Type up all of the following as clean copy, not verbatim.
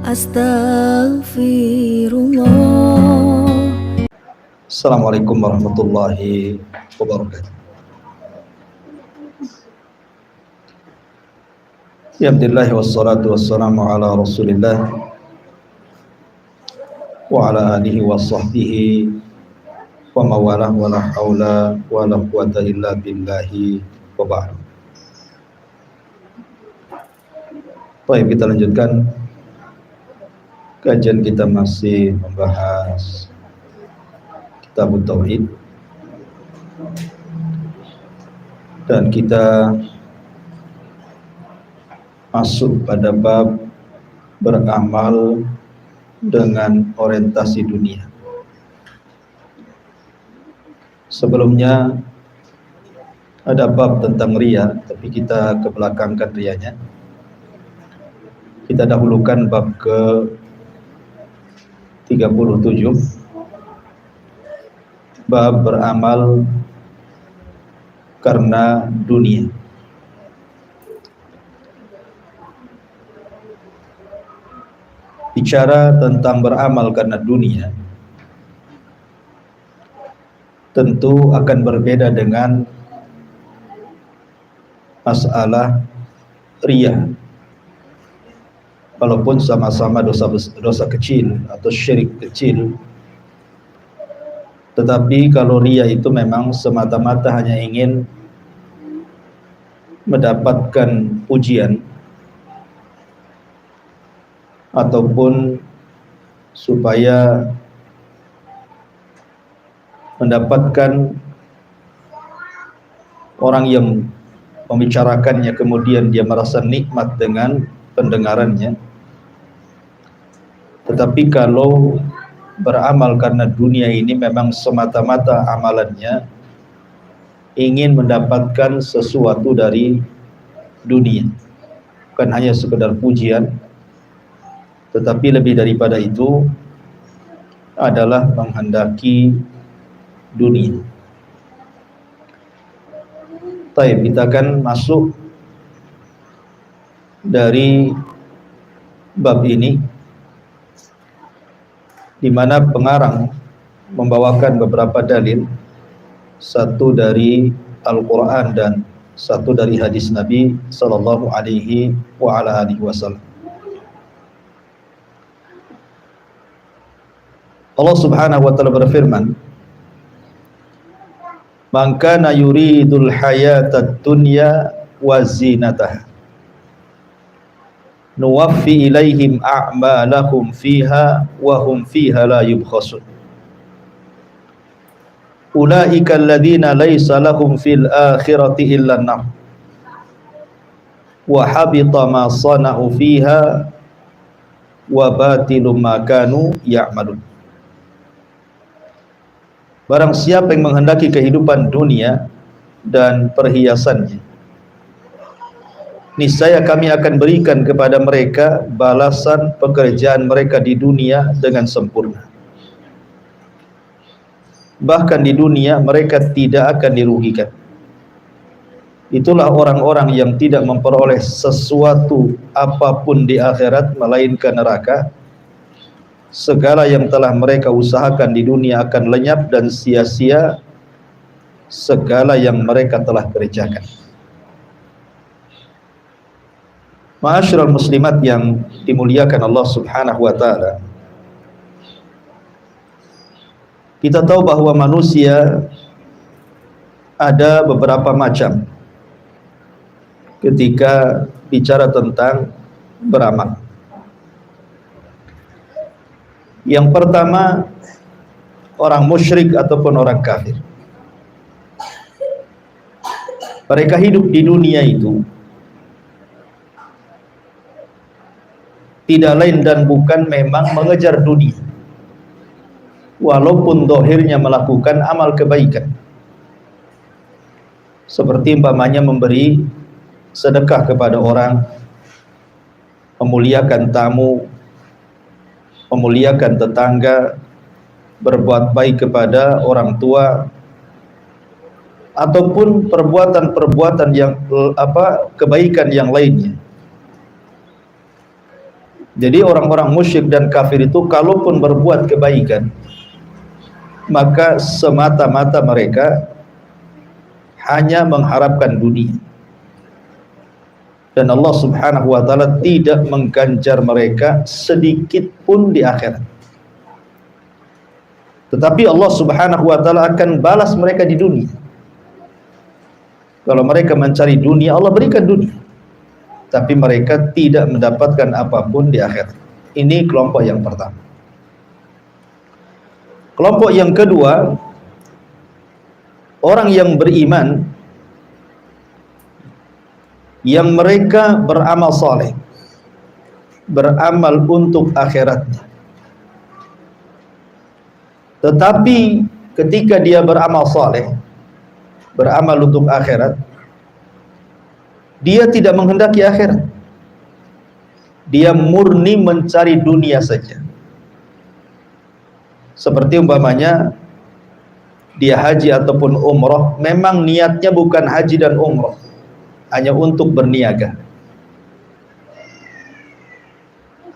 Astaghfirullah. Assalamualaikum warahmatullahi wabarakatuh. Alhamdulillah wassalatu wassalamu ala Rasulillah wa ala alihi wa sahbihi wa mawalah wa la haula wa la quwata illa billahi wa ba'd. Baik, kita lanjutkan kajian kita, masih membahas Kitab Tauhid, dan kita masuk pada bab beramal dengan orientasi dunia. Sebelumnya ada bab tentang riya, tapi kita kebelakangkan riyanya. Kita dahulukan bab ke 37, bab beramal karena dunia. Bicara tentang beramal karena dunia, tentu akan berbeda dengan masalah riya. Walaupun sama-sama dosa kecil atau syirik kecil, tetapi kalau riya itu memang semata-mata hanya ingin mendapatkan pujian ataupun supaya mendapatkan orang yang membicarakannya kemudian dia merasa nikmat dengan pendengarannya. Tetapi kalau beramal karena dunia ini memang semata-mata amalannya ingin mendapatkan sesuatu dari dunia, bukan hanya sekedar pujian, tetapi lebih daripada itu adalah menghendaki dunia. Baik, kita akan masuk dari bab ini, di mana pengarang membawakan beberapa dalil, satu dari Al-Quran dan satu dari hadis Nabi Sallallahu Alaihi Wasallam. Allah Subhanahu wa Ta'ala berfirman, "Man kana yuridul hayatad dunya wa zinataha nuwaffi ilaihim a'malahum fiha wa hum fiha la yubkhasun. Ulaika alladhina laysa lahum fil akhirati illa an-nar wa habita ma sana'u fiha wa batilum ma kanu ya'malun." Barang siapa yang menghendaki kehidupan dunia dan perhiasannya, niscaya kami akan berikan kepada mereka balasan pekerjaan mereka di dunia dengan sempurna. Bahkan di dunia mereka tidak akan dirugikan. Itulah orang-orang yang tidak memperoleh sesuatu apapun di akhirat melainkan neraka. Segala yang telah mereka usahakan di dunia akan lenyap dan sia-sia segala yang mereka telah kerjakan. Ma'asyiral muslimat yang dimuliakan Allah Subhanahu wa Ta'ala, kita tahu bahwa manusia ada beberapa macam ketika bicara tentang beramal. Yang pertama, orang musyrik ataupun orang kafir. Mereka hidup di dunia itu tidak lain dan bukan memang mengejar dunia, walaupun dohirnya melakukan amal kebaikan, seperti umpamanya memberi sedekah kepada orang, memuliakan tamu, memuliakan tetangga, berbuat baik kepada orang tua, ataupun perbuatan-perbuatan yang kebaikan yang lainnya. Jadi orang-orang musyrik dan kafir itu kalaupun berbuat kebaikan, maka semata-mata mereka hanya mengharapkan dunia. Dan Allah Subhanahu wa taala tidak mengganjar mereka sedikit pun di akhirat. Tetapi Allah Subhanahu wa taala akan balas mereka di dunia. Kalau mereka mencari dunia, Allah berikan dunia. Tapi mereka tidak mendapatkan apapun di akhirat. Ini kelompok yang pertama. Kelompok yang kedua, orang yang beriman yang mereka beramal saleh, beramal untuk akhiratnya. Tetapi ketika dia beramal saleh, beramal untuk akhirat, dia tidak menghendaki akhirat. Dia murni mencari dunia saja. Seperti umpamanya dia haji ataupun umrah, memang niatnya bukan haji dan umrah, hanya untuk berniaga,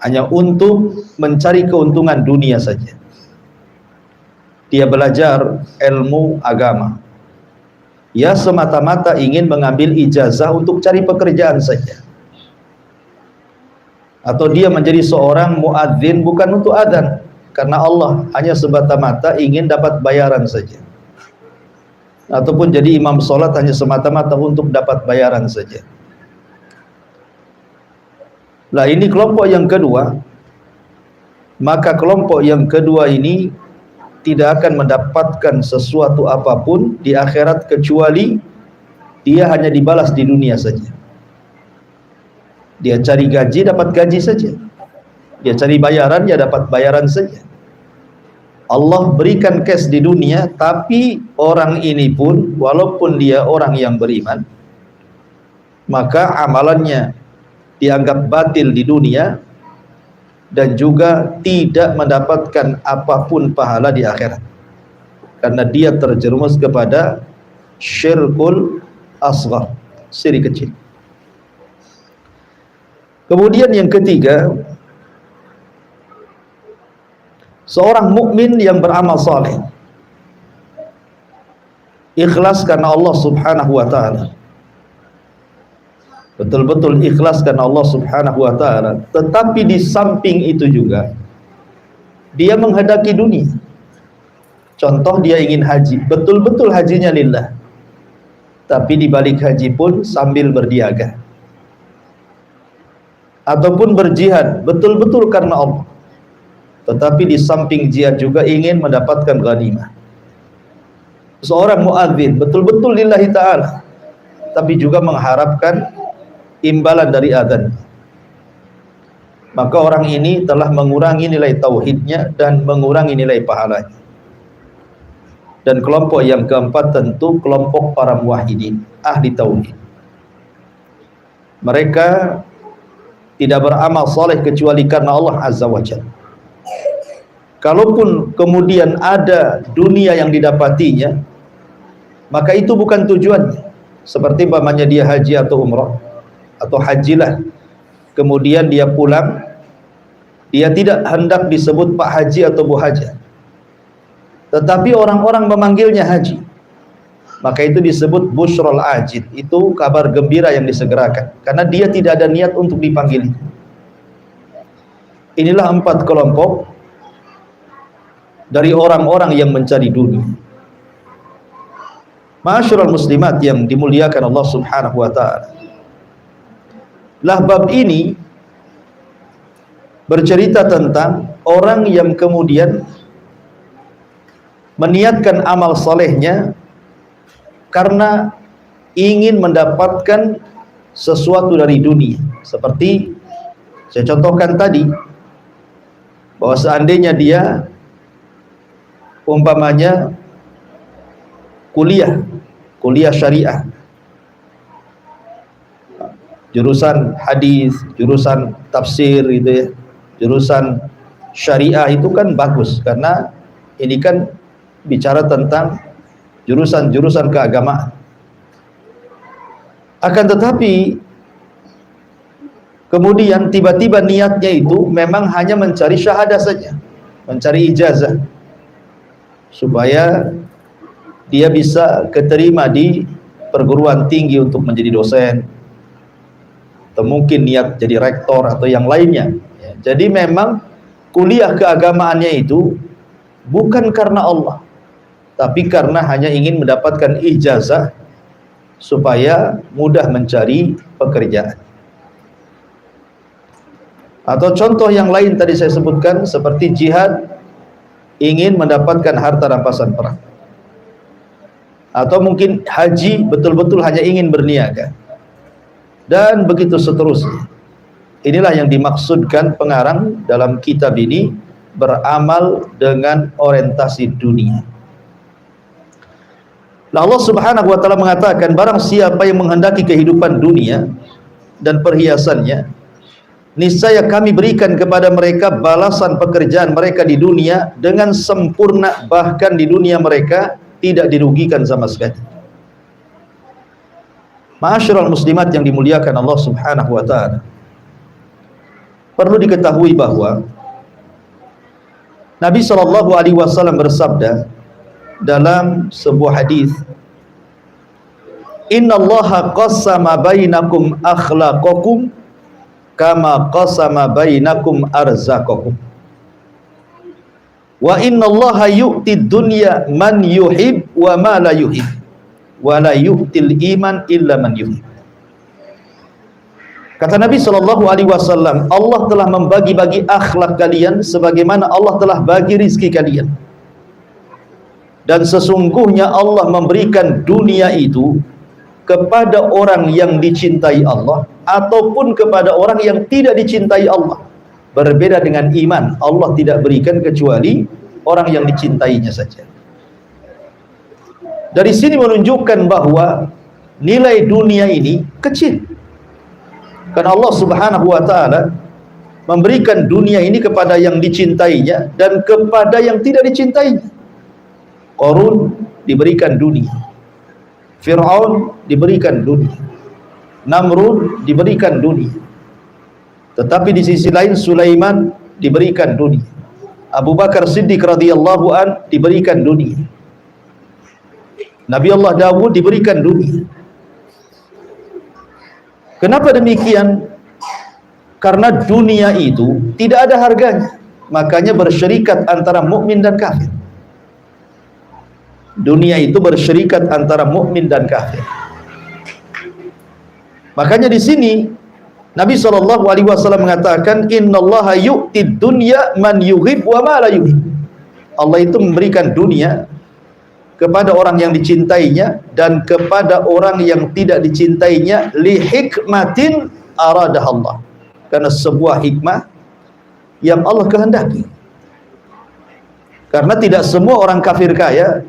hanya untuk mencari keuntungan dunia saja. Dia belajar ilmu agama, ya semata-mata ingin mengambil ijazah untuk cari pekerjaan saja. Atau dia menjadi seorang muadzin bukan untuk adzan, karena Allah, hanya semata-mata ingin dapat bayaran saja. Ataupun jadi imam sholat hanya semata-mata untuk dapat bayaran saja. Nah, ini kelompok yang kedua. Maka kelompok yang kedua ini tidak akan mendapatkan sesuatu apapun di akhirat kecuali dia hanya dibalas di dunia saja. Dia cari gaji, dapat gaji saja. Dia cari bayaran, ya dapat bayaran saja. Allah berikan cash di dunia, tapi orang ini pun walaupun dia orang yang beriman, maka amalannya dianggap batil di dunia dan juga tidak mendapatkan apapun pahala di akhirat, karena dia terjerumus kepada syirkul asghar, syirik kecil. Kemudian yang ketiga, seorang mukmin yang beramal saleh, ikhlas karena Allah Subhanahu wa taala. Betul-betul ikhlas karena Allah Subhanahu wa taala, tetapi di samping itu juga dia menghendaki dunia. Contoh, dia ingin haji, betul-betul hajinya lillah, tapi di balik haji pun sambil berniaga. Ataupun berjihad, betul-betul karena Allah, tetapi di samping jihad juga ingin mendapatkan ghanimah. Seorang muadzin betul-betul lillahi ta'ala, tapi juga mengharapkan imbalan dari adzan. Maka orang ini telah mengurangi nilai tauhidnya dan mengurangi nilai pahalanya. Dan kelompok yang keempat tentu kelompok para muwahhidin, ahli tauhid. Mereka tidak beramal saleh kecuali karena Allah Azza wa Jalla. Kalaupun kemudian ada dunia yang didapatinya, maka itu bukan tujuannya. Seperti umpamanya dia haji atau umrah, atau hajilah, kemudian dia pulang, dia tidak hendak disebut Pak Haji atau Bu Haja, tetapi orang-orang memanggilnya haji, maka itu disebut busyrul ajid, itu kabar gembira yang disegerakan, karena dia tidak ada niat untuk dipanggil. Inilah 4 kelompok dari orang-orang yang mencari dunia. Ma'asyiral muslimat yang dimuliakan Allah Subhanahu wa taala, lah bab ini bercerita tentang orang yang kemudian meniatkan amal solehnya karena ingin mendapatkan sesuatu dari dunia. Seperti saya contohkan tadi, bahwa seandainya dia umpamanya kuliah syariah, jurusan hadis, jurusan tafsir gitu ya, jurusan syariah, itu kan bagus karena ini kan bicara tentang jurusan-jurusan keagamaan. Akan tetapi kemudian tiba-tiba niatnya itu memang hanya mencari syahadah saja, mencari ijazah supaya dia bisa keterima di perguruan tinggi untuk menjadi dosen, atau mungkin niat jadi rektor atau yang lainnya. Jadi memang kuliah keagamaannya itu bukan karena Allah, tapi karena hanya ingin mendapatkan ijazah supaya mudah mencari pekerjaan. Atau contoh yang lain tadi saya sebutkan seperti jihad, ingin mendapatkan harta rampasan perang. Atau mungkin haji, betul-betul hanya ingin berniaga. Dan begitu seterusnya. Inilah yang dimaksudkan pengarang dalam kitab ini, beramal dengan orientasi dunia. Nah, Allah Subhanahu wa taala mengatakan, barang siapa yang menghendaki kehidupan dunia dan perhiasannya, niscaya kami berikan kepada mereka balasan pekerjaan mereka di dunia dengan sempurna, bahkan di dunia mereka tidak dirugikan sama sekali. Ma'asyiral muslimat yang dimuliakan Allah Subhanahu wa taala, perlu diketahui bahwa Nabi sallallahu alaihi wasallam bersabda dalam sebuah hadis, "Innallaha qassama bainakum akhlaqakum kama qassama bainakum arzaqakum. Wa innallaha yu'tid dunya man yuhib wa ma la yuhib, wa la yu'til iman illa man yuhib." Kata Nabi sallallahu alaihi wasallam, Allah telah membagi-bagi akhlak kalian sebagaimana Allah telah bagi rizki kalian. Dan sesungguhnya Allah memberikan dunia itu kepada orang yang dicintai Allah ataupun kepada orang yang tidak dicintai Allah. Berbeda dengan iman, Allah tidak berikan kecuali orang yang dicintainya saja. Dari sini menunjukkan bahwa nilai dunia ini kecil, karena Allah Subhanahu wa taala memberikan dunia ini kepada yang dicintainya dan kepada yang tidak dicintainya. Qarun diberikan dunia, Fir'aun diberikan dunia, Namrud diberikan dunia. Tetapi di sisi lain Sulaiman diberikan dunia, Abu Bakar Siddiq radhiyallahu an diberikan dunia, Nabi Allah Dawud diberikan dunia. Kenapa demikian? Karena dunia itu tidak ada harganya, makanya bersyarikat antara mukmin dan kafir. Dunia itu bersyarikat antara mukmin dan kafir. Makanya di sini Nabi sallallahu alaihi wasallam mengatakan, "Innallaha yu'tid dunya man yuhib wa ma la yuhib." Allah itu memberikan dunia kepada orang yang dicintainya dan kepada orang yang tidak dicintainya, li hikmatin aradah Allah, karena sebuah hikmah yang Allah kehendaki. Karena tidak semua orang kafir kaya,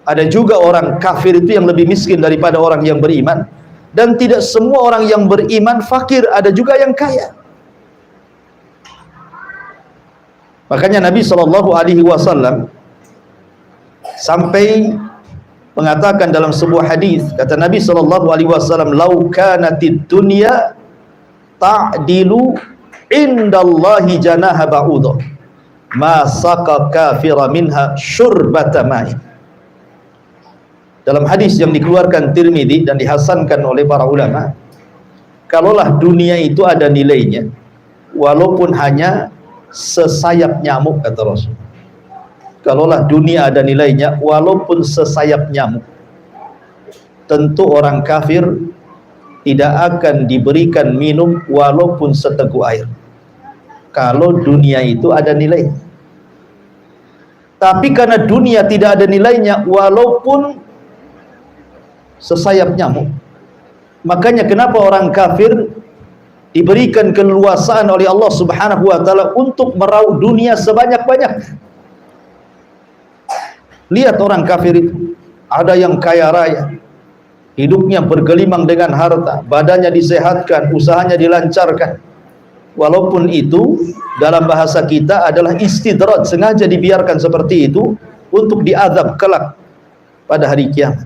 ada juga orang kafir itu yang lebih miskin daripada orang yang beriman, dan tidak semua orang yang beriman fakir, ada juga yang kaya. Makanya Nabi sallallahu alaihi wasallam sampai mengatakan dalam sebuah hadis, kata Nabi sallallahu alaihi wasallam, "Lau kanatid dunya ta'dilu indallahi janaha ba'udah, ma saqa kafira minha syurbata ma'in." Dalam hadis yang dikeluarkan Tirmidzi dan dihasankan oleh para ulama, kalaulah dunia itu ada nilainya, walaupun hanya sesayap nyamuk, kata Rasul. Kalaulah dunia ada nilainya walaupun sesayap nyamuk, tentu orang kafir tidak akan diberikan minum walaupun seteguk air, kalau dunia itu ada nilainya. Tapi karena dunia tidak ada nilainya walaupun sesayap nyamuk, makanya kenapa orang kafir diberikan keleluasaan oleh Allah Subhanahu wa taala untuk meraup dunia sebanyak-banyaknya. Lihat orang kafir itu, ada yang kaya raya, hidupnya bergelimang dengan harta, badannya disehatkan, usahanya dilancarkan. Walaupun itu dalam bahasa kita adalah istidraj, sengaja dibiarkan seperti itu untuk diazab kelak pada hari kiamat.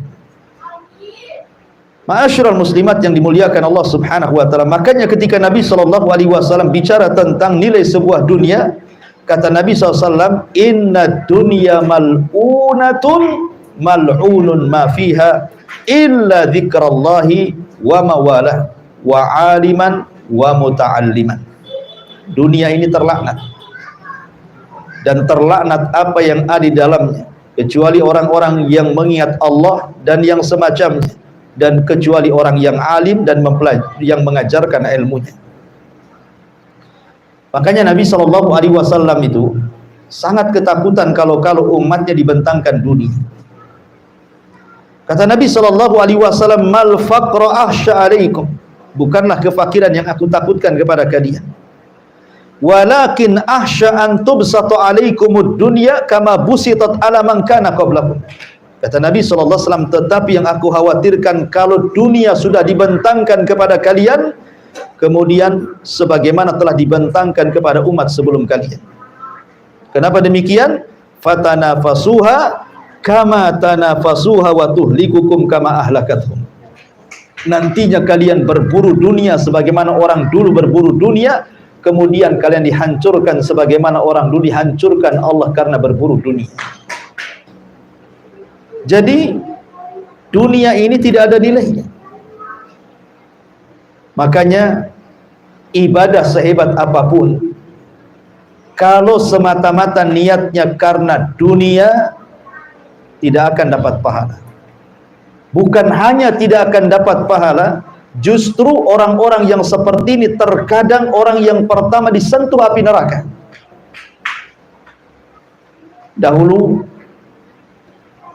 Ma'asyiral muslimat yang dimuliakan Allah Subhanahu wa taala, makanya ketika Nabi sallallahu alaihi wasallam bicara tentang nilai sebuah dunia, kata Nabi SAW, inna dunya mal'unatun mal'unun ma fiha illa dzikrallahi wa mawalah wa aliman wa muta'alliman. Dunia ini terlaknat, dan terlaknat apa yang ada di dalamnya, kecuali orang-orang yang mengingat Allah dan yang semacamnya, dan kecuali orang yang alim dan yang mengajarkan ilmunya. Makanya Nabi SAW itu sangat ketakutan kalau umatnya dibentangkan dunia. Kata Nabi SAW, mal faqra ahsya alaikum, bukanlah kefakiran yang aku takutkan kepada kalian, walakin ahsya an tubsata alaikumud dunya kama busitat ala man kana qablakum. Kata Nabi SAW, tetapi yang aku khawatirkan kalau dunia sudah dibentangkan kepada kalian, kemudian sebagaimana telah dibentangkan kepada umat sebelum kalian. Kenapa demikian? Fatanafasuha kama tanafasuha wa tuhlikukum kama ahlakathum. Nantinya kalian berburu dunia sebagaimana orang dulu berburu dunia, kemudian kalian dihancurkan sebagaimana orang dulu dihancurkan Allah karena berburu dunia. Jadi dunia ini tidak ada nilainya. Makanya ibadah sehebat apapun, kalau semata-mata niatnya karena dunia, tidak akan dapat pahala. Bukan hanya tidak akan dapat pahala, justru orang-orang yang seperti ini terkadang orang yang pertama disentuh api neraka. Dahulu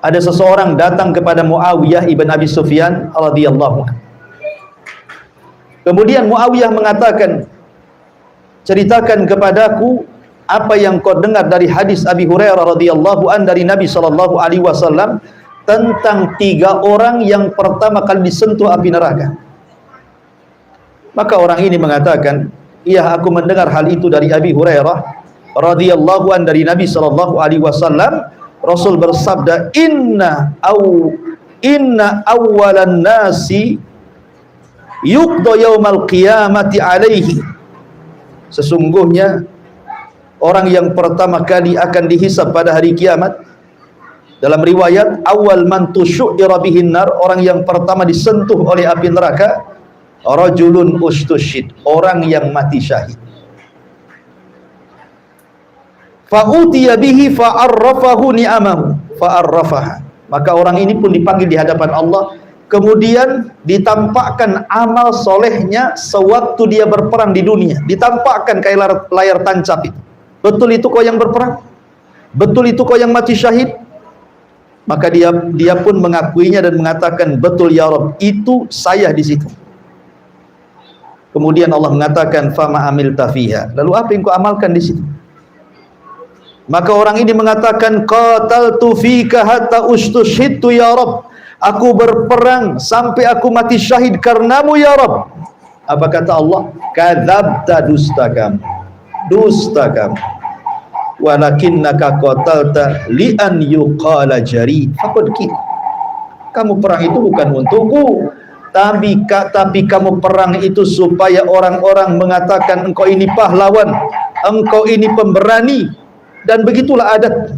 ada seseorang datang kepada Muawiyah ibn Abi Sufyan radhiyallahu anhu. Kemudian Muawiyah mengatakan, ceritakan kepadaku apa yang kau dengar dari hadis Abi Hurairah radhiyallahu anhu dari Nabi sallallahu alaihi wasallam tentang 3 orang yang pertama kali disentuh api neraka. Maka orang ini mengatakan, iya, aku mendengar hal itu dari Abi Hurairah radhiyallahu anhu dari Nabi sallallahu alaihi wasallam. Rasul bersabda, inna awwalan nasi yuqda yaumal qiyamati alaihi. Sesungguhnya orang yang pertama kali akan dihisab pada hari kiamat, dalam riwayat awal man tusyu'ira bihin nar, orang yang pertama disentuh oleh api neraka, rajulun ustushid, orang yang mati syahid. Fa'utiya bihi fa'arrafahu ni'amahu fa'arrafaha. Maka orang ini pun dipanggil di hadapan Allah, kemudian ditampakkan amal solehnya sewaktu dia berperang di dunia, ditampakkan kayak layar tancap itu. Betul itu kau yang berperang? Betul itu kau yang mati syahid? Maka dia pun mengakuinya dan mengatakan, betul ya Rabb, itu saya di situ. Kemudian Allah mengatakan, fama amilta fiha, lalu apa yang kau amalkan di situ? Maka orang ini mengatakan, qataltu fika hatta ustushhidtu ya Rabb, aku berperang sampai aku mati syahid karenamu ya Rabb. Apa kata Allah? Kadzabta, dusta kamu, dusta kamu. Walakinnaka qatalta li'an yuqala jari faqad qil. Kamu perang itu bukan untukku, tapi kamu perang itu supaya orang-orang mengatakan engkau ini pahlawan, engkau ini pemberani. Dan begitulah adat.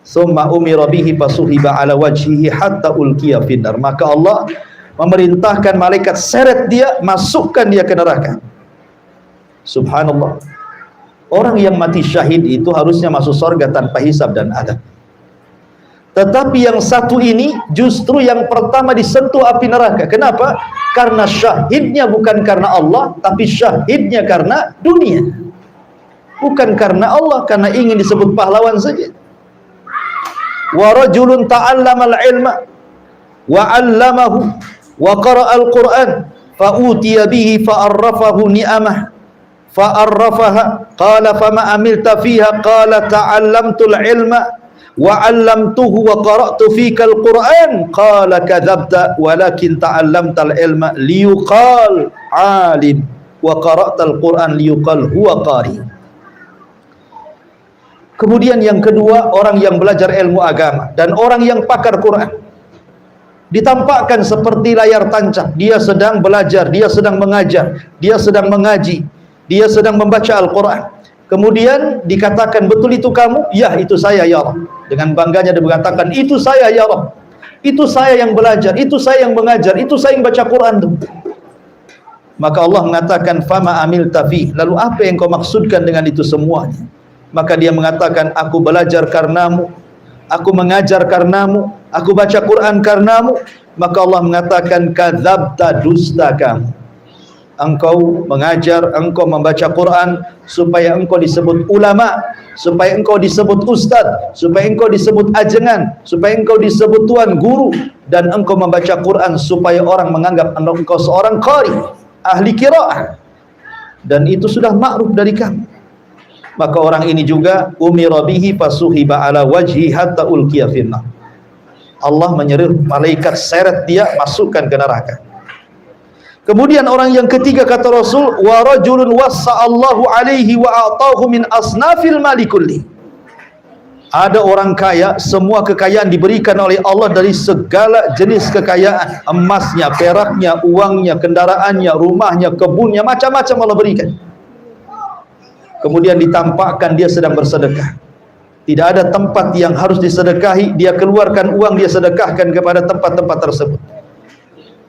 Summa umira bihi fasuhiba ala wajhihi hatta ulqiya finnar. Maka Allah memerintahkan malaikat seret dia, masukkan dia ke neraka. Subhanallah. Orang yang mati syahid itu harusnya masuk surga tanpa hisab dan adab. Tetapi yang satu ini justru yang pertama disentuh api neraka. Kenapa? Karena syahidnya bukan karena Allah, tapi syahidnya karena dunia. Bukan karena Allah, karena ingin disebut pahlawan saja. Wa rajulun ta'allamal ilma wa 'allamahu wa qara'al Qur'an fa utiya bihi fa arrafahu ni'amah fa arrafaha qala fama amilta fiha qala ta'allamtul ilma wa 'allamtuhu wa qara'tu fikal Qur'an qala kadzabta walakin ta'allamtal ilma liyuqal 'alim wa qara'tal Qur'an liyuqal huwa qari. Kemudian yang kedua, orang yang belajar ilmu agama dan orang yang pakar Quran. ditampakkan seperti layar tancap. Dia sedang belajar, dia sedang mengajar, dia sedang mengaji, dia sedang membaca Al-Quran. Kemudian dikatakan, betul itu kamu? Ya, itu saya ya Rabb. Dengan bangganya dia mengatakan, itu saya ya Rabb. Itu saya yang belajar, itu saya yang mengajar, itu saya yang baca Quran. Maka Allah mengatakan, fama amil tafi, lalu apa yang kau maksudkan dengan itu semuanya? Maka dia mengatakan, aku belajar karenamu, aku mengajar karenamu, aku baca Quran karenamu. Maka Allah mengatakan, kadzabta, dusta kamu. Engkau mengajar, engkau membaca Quran supaya engkau disebut ulama, supaya engkau disebut ustaz, supaya engkau disebut ajengan, supaya engkau disebut tuan guru, dan engkau membaca Quran supaya orang menganggap engkau seorang qari, ahli qiraah, dan itu sudah ma'ruf dari kamu. Maka orang ini juga umira bihi fasuhiba ala wajhi hatta ulqiya finnar. Allah menyeru malaikat seret dia, masukkan ke neraka. Kemudian orang yang ketiga kata Rasul, wa rajulun wassa'allahu alaihi wa a'tahu min asnafil mali kulli. Ada orang kaya, semua kekayaan diberikan oleh Allah dari segala jenis kekayaan, emasnya, peraknya, uangnya, kendaraannya, rumahnya, kebunnya, macam-macam Allah berikan. Kemudian ditampakkan dia sedang bersedekah. Tidak ada tempat yang harus disedekahi, dia keluarkan uang, dia sedekahkan kepada tempat-tempat tersebut.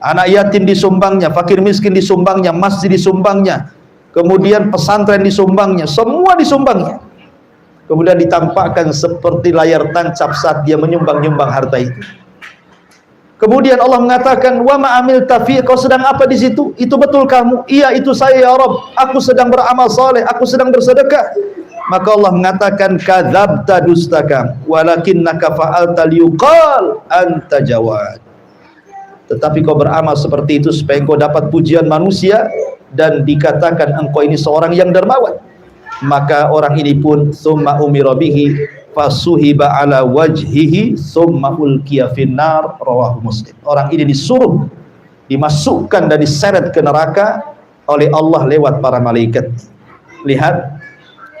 Anak yatim disumbangnya, fakir miskin disumbangnya, masjid disumbangnya, kemudian pesantren disumbangnya, semua disumbangnya. Kemudian ditampakkan seperti layar tancap saat dia menyumbang-nyumbang harta itu. Kemudian Allah mengatakan, wa ma amil tafi, kau sedang apa di situ? Itu betul kamu? Iya, itu saya ya Rabb. Aku sedang beramal saleh, aku sedang bersedekah. Maka Allah mengatakan, kadzabta, dusta kamu, walakinnaka fa'alta liyuqal anta jawad. Tetapi kau beramal seperti itu supaya engkau dapat pujian manusia dan dikatakan engkau ini seorang yang dermawan. Maka orang ini pun summa umira bihi fasuhiba ala wajhihi summa ulqiya finnar, rawahu Muslim. Orang ini disuruh dimasukkan dan diseret ke neraka oleh Allah lewat para malaikat. Lihat,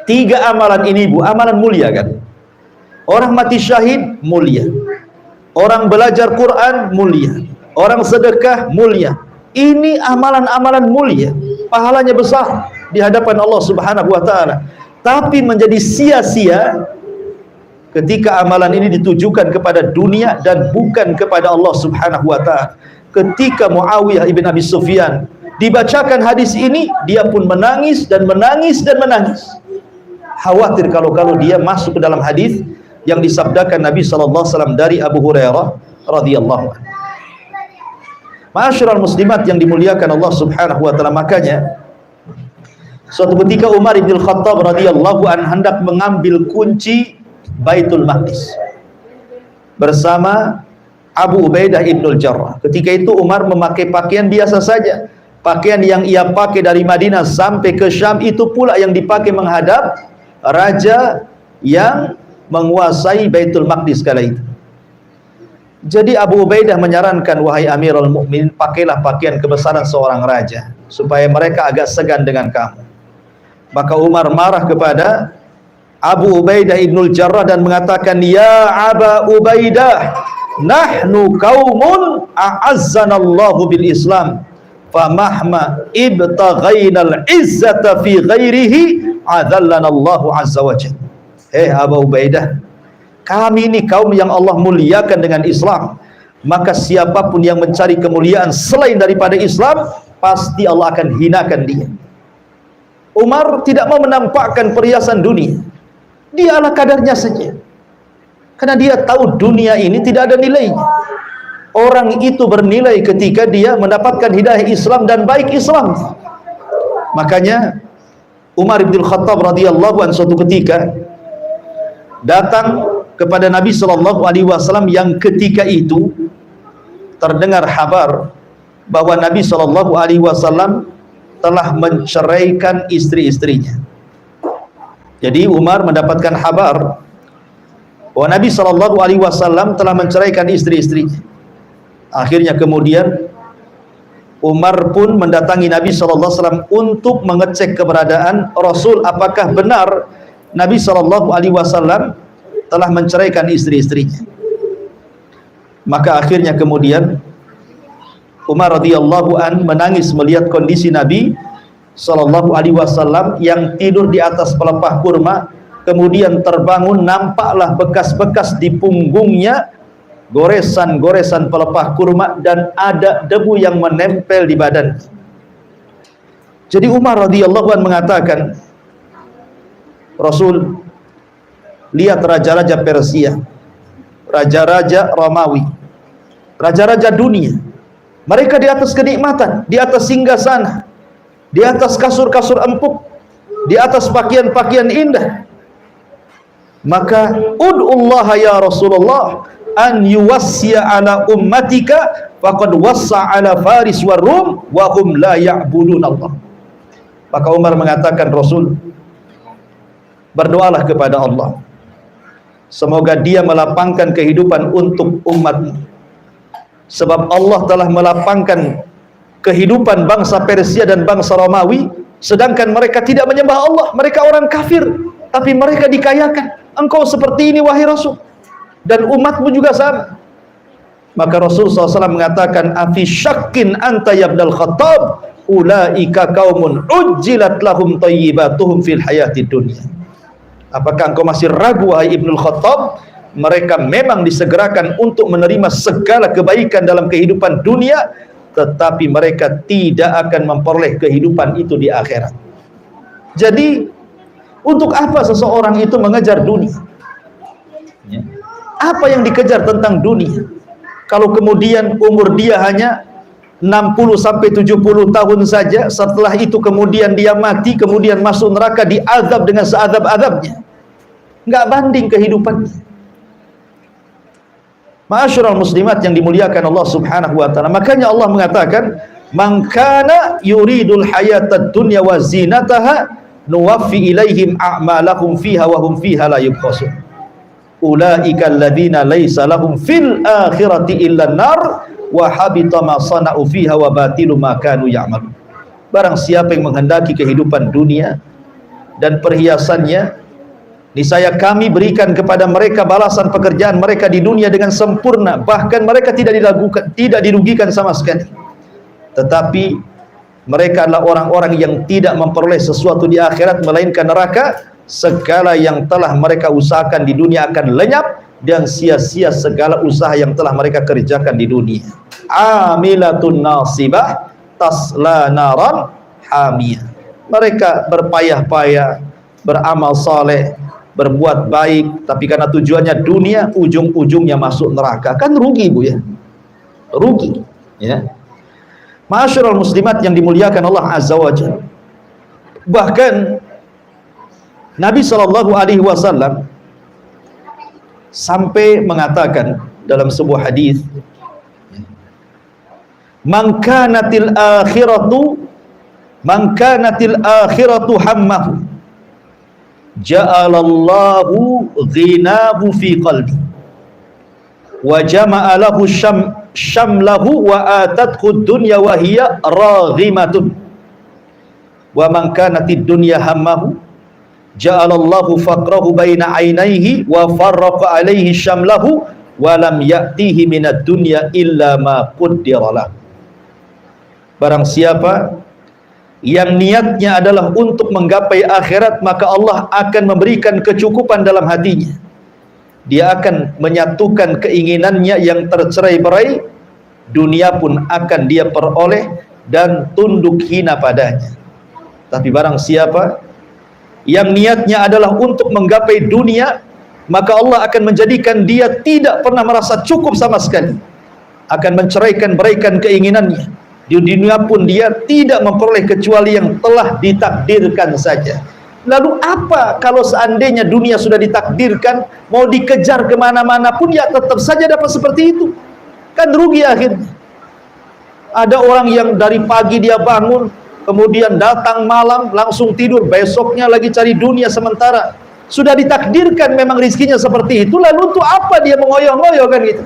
tiga amalan ini Bu, amalan mulia kan? Orang mati syahid mulia, orang belajar Quran mulia, orang sedekah mulia. Ini amalan-amalan mulia, pahalanya besar di hadapan Allah Subhanahu wa taala. Tapi menjadi sia-sia ketika amalan ini ditujukan kepada dunia dan bukan kepada Allah Subhanahu wa taala. Ketika Muawiyah ibn Abi Sufyan dibacakan hadis ini, dia pun menangis dan menangis dan menangis. Khawatir kalau dia masuk ke dalam hadis yang disabdakan Nabi sallallahu alaihi wasallam dari Abu Hurairah radhiyallahu anhu. Ma'asyiral muslimat yang dimuliakan Allah Subhanahu wa taala, makanya suatu ketika Umar bin Khattab radhiyallahu anhu hendak mengambil kunci Baitul Maqdis bersama Abu Ubaidah ibnul Jarrah. Ketika itu Umar memakai pakaian biasa saja. Pakaian yang ia pakai dari Madinah sampai ke Syam itu pula yang dipakai menghadap raja yang menguasai Baitul Maqdis kala itu. Jadi Abu Ubaidah menyarankan, wahai Amirul Mukminin, pakailah pakaian kebesaran seorang raja supaya mereka agak segan dengan kamu. Maka Umar marah kepada Abu Ubaidah ibnul Jarrah dan mengatakan, ya Aba Ubaidah, nahnu qaumun a'azzanallahu bil Islam, famahma ibtaghainal izzata fi ghairihi adallanallahu azza wajalla. Abu Ubaidah, kami ini kaum yang Allah muliakan dengan Islam, maka siapapun yang mencari kemuliaan selain daripada Islam, pasti Allah akan hinakan dia. Umar tidak mau menampakkan perhiasan dunia, dia ala kadarnya saja, karena dia tahu dunia ini tidak ada nilainya. Orang itu bernilai ketika dia mendapatkan hidayah Islam dan baik Islam. Makanya Umar bin Khattab radhiyallahu anhu suatu ketika datang kepada Nabi sallallahu alaihi wasallam yang ketika itu terdengar kabar bahwa Nabi sallallahu alaihi wasallam telah menceraikan istri-istrinya. Jadi Umar mendapatkan kabar bahwa Nabi sallallahu alaihi wasallam telah menceraikan istri-istrinya. Akhirnya kemudian Umar pun mendatangi Nabi sallallahu alaihi wasallam untuk mengecek keberadaan Rasul, apakah benar Nabi sallallahu alaihi wasallam telah menceraikan istri-istrinya. Maka akhirnya kemudian Umar radhiyallahu an menangis melihat kondisi Nabi sallallahu alaihi wasallam yang tidur di atas pelepah kurma, kemudian terbangun, nampaklah bekas-bekas di punggungnya, goresan-goresan pelepah kurma, dan ada debu yang menempel di badan. Jadi Umar radhiyallahu an mengatakan, Rasul, lihat raja-raja Persia, raja-raja Romawi, raja-raja dunia, mereka di atas kenikmatan, di atas singgasana, di atas kasur-kasur empuk, di atas pakaian-pakaian indah. Maka ud'ullaha ya Rasulullah an yuwassiya ala ummatika faqad wassa ala Faris wa Rum wa hum la ya'budun Allah. Maka Umar mengatakan, Rasul, berdoalah kepada Allah, semoga dia melapangkan kehidupan untuk umatmu, sebab Allah telah melapangkan kehidupan bangsa Persia dan bangsa Romawi, sedangkan mereka tidak menyembah Allah, mereka orang kafir, tapi mereka dikayakan. Engkau seperti ini wahai Rasul, dan umatmu juga sama. Maka Rasul SAW mengatakan, afi syakkin anta yabnal Khattab, ulaika kaumun ujjilat lahum tayyibatuhum fil hayati dunya. Apakah engkau masih ragu wahai Ibnul Khattab? Mereka memang disegerakan untuk menerima segala kebaikan dalam kehidupan dunia, tetapi mereka tidak akan memperoleh kehidupan itu di akhirat. Jadi untuk apa seseorang itu mengejar dunia? Apa yang dikejar tentang dunia? Kalau kemudian umur dia hanya 60 sampai 70 tahun saja, setelah itu kemudian dia mati, kemudian masuk neraka, diazab dengan seazab-azabnya, nggak banding kehidupannya. Ma'asyiral muslimat yang dimuliakan Allah Subhanahu wa taala. Makanya Allah mengatakan, "Man kana yuridul hayatad dunya wa zinataha nuwaffi ilaihim a'malahum fiha wa hum fiha la yubkhasun. Ulaika alladziina laisa lahum fil akhirati illa an-nar wa habita ma sana'u fiha wa batilu ma kanu ya'malun." Barang siapa yang menghendaki kehidupan dunia dan perhiasannya, niscaya kami berikan kepada mereka balasan pekerjaan mereka di dunia dengan sempurna, bahkan mereka tidak dirugikan sama sekali. Tetapi mereka adalah orang-orang yang tidak memperoleh sesuatu di akhirat melainkan neraka. Segala yang telah mereka usahakan di dunia akan lenyap, dan sia-sia segala usaha yang telah mereka kerjakan di dunia. Amilatun nasibah tasla naran hamiyah. Mereka berpayah-payah, beramal saleh, berbuat baik, tapi karena tujuannya dunia, ujung-ujungnya masuk neraka. Kan rugi, Bu, ya? Rugi, ya. Ma'asyiral muslimat yang dimuliakan Allah Azza wa Jalla. Bahkan Nabi sallallahu alaihi wasallam sampai mengatakan dalam sebuah hadis, "Man kanatil akhiratu hammahu, ja'alallahu ghinahu fi qalbi wa jama'a lahu syamlahu wa atathu dunya wa hiya raghimatun wa man kanatid dunya hammahu ja'alallahu faqrahu baina ainaihi wa farraqa alaihi syamlahu wa lam ya'tihi minad dunya illa ma qaddara lahu." Barang siapa yang niatnya adalah untuk menggapai akhirat, maka Allah akan memberikan kecukupan dalam hatinya. Dia akan menyatukan keinginannya yang tercerai-berai, dunia pun akan dia peroleh dan tunduk hina padanya. Tapi barang siapa yang niatnya adalah untuk menggapai dunia, maka Allah akan menjadikan dia tidak pernah merasa cukup sama sekali, akan menceraikan-beraikan keinginannya. Di dunia pun dia tidak memperoleh kecuali yang telah ditakdirkan saja. Lalu apa kalau seandainya dunia sudah ditakdirkan, mau dikejar kemana-mana pun ya tetap saja dapat seperti itu? Kan rugi akhirnya. Ada orang yang dari pagi dia bangun, kemudian datang malam, langsung tidur, besoknya lagi cari dunia, sementara sudah ditakdirkan memang rizkinya seperti itu. Lalu untuk apa dia mengoyoh-ngoyoh, kan gitu?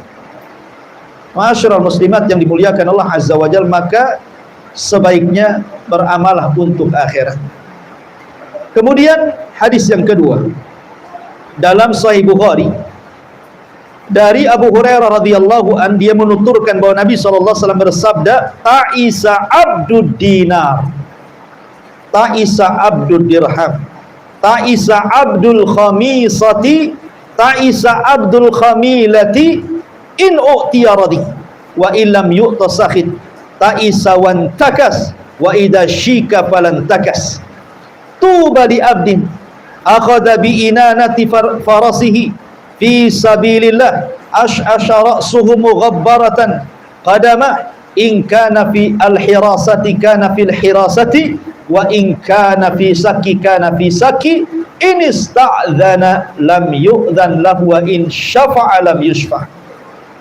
Ma'asyiral muslimat yang dimuliakan Allah Azza wa Jalla, maka sebaiknya beramalah untuk akhirat. Kemudian hadis yang kedua dalam Sahih Bukhari, dari Abu Hurairah radhiyallahu an, dia menuturkan bahwa Nabi SAW bersabda, ta'isa abdud dinar, ta'isa abdud dirham, ta'isa abdul khamisati, ta'isa abdul khamilati, in u'tiya radhi wa illam yu'ta sakhit, ta'isa wan takas wa idha syika falan takas. Tuba li abdin akhadha bi inanati farasihi fi sabilillah ash'asha ra'suhu mughabbaratan qadama in kana fi al-hirasati kana fil hirasati wa in kana fi saki kana fi saki in ista'dhana lam yu'dhan lahu wa in syafa'a lam yushfa'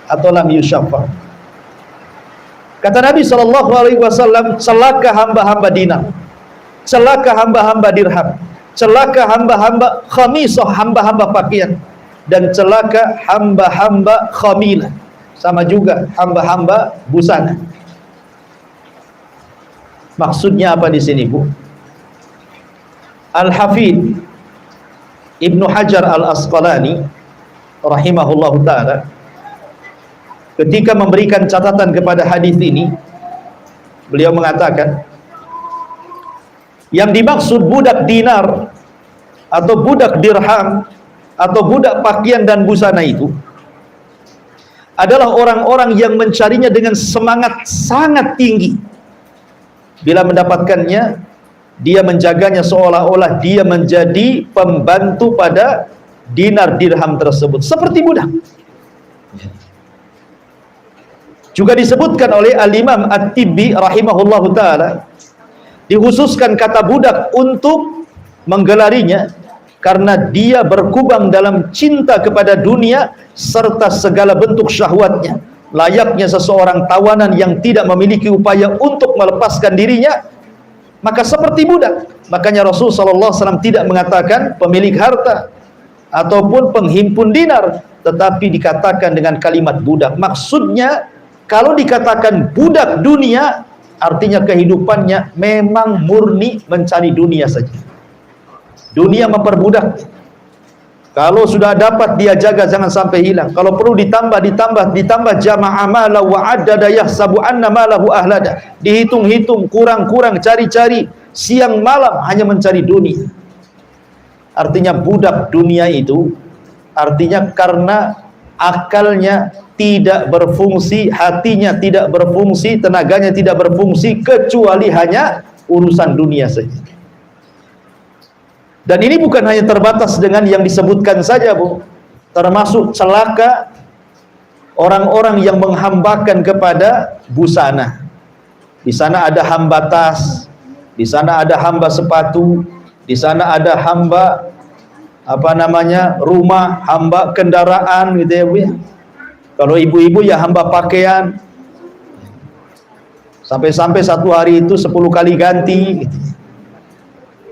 atau lam yushaffa'. Kata Nabi SAW, celaka hamba-hamba dinar, celaka hamba-hamba dirham, celaka hamba-hamba khamisah, hamba-hamba pakaian, dan celaka hamba-hamba khamilah, sama juga hamba-hamba busana. Maksudnya apa di sini, Bu? Al-Hafidh Ibnu Hajar Al-Asqalani rahimahullahu taala ketika memberikan catatan kepada hadis ini, beliau mengatakan yang dimaksud budak dinar atau budak dirham atau budak pakaian dan busana itu adalah orang-orang yang mencarinya dengan semangat sangat tinggi. Bila mendapatkannya, dia menjaganya seolah-olah dia menjadi pembantu pada dinar dirham tersebut, seperti budak. Juga disebutkan oleh Al-Imam At-Tibbi rahimahullahu ta'ala, dikhususkan kata budak untuk menggelarinya karena dia berkubang dalam cinta kepada dunia serta segala bentuk syahwatnya, layaknya seseorang tawanan yang tidak memiliki upaya untuk melepaskan dirinya, maka seperti budak. Makanya Rasul SAW tidak mengatakan pemilik harta ataupun penghimpun dinar, tetapi dikatakan dengan kalimat budak. Maksudnya kalau dikatakan budak dunia, artinya kehidupannya memang murni mencari dunia saja. Dunia memperbudak. Kalau sudah dapat dia jaga, jangan sampai hilang. Kalau perlu ditambah jama'a mala wa addada yahsabu anna malahu ahlada. Dihitung-hitung, kurang-kurang, cari-cari siang malam hanya mencari dunia. Artinya budak dunia itu artinya karena akalnya tidak berfungsi, hatinya tidak berfungsi, tenaganya tidak berfungsi, kecuali hanya urusan dunia saja. Dan ini bukan hanya terbatas dengan yang disebutkan saja, Bu. Termasuk celaka orang-orang yang menghambakan kepada busana. Di sana ada hamba tas, di sana ada hamba sepatu, di sana ada hamba rumah, hamba kendaraan gitu ya, Bu ya. Kalau ibu-ibu ya hamba pakaian. Sampai-sampai satu hari itu 10 kali ganti gitu.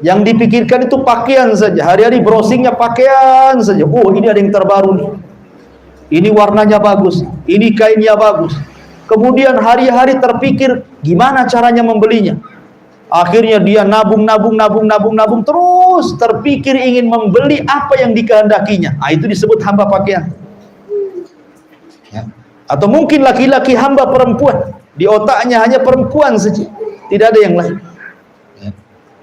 Yang dipikirkan itu pakaian saja. Hari-hari browsingnya pakaian saja. Oh, ini ada yang terbaru nih. Ini warnanya bagus. Ini kainnya bagus. Kemudian hari-hari terpikir gimana caranya membelinya. Akhirnya dia nabung terus terpikir ingin membeli apa yang dikehendakinya. Nah, itu disebut hamba pakaian. Ya. Atau mungkin laki-laki hamba perempuan. Di otaknya hanya perempuan saja. Tidak ada yang lain.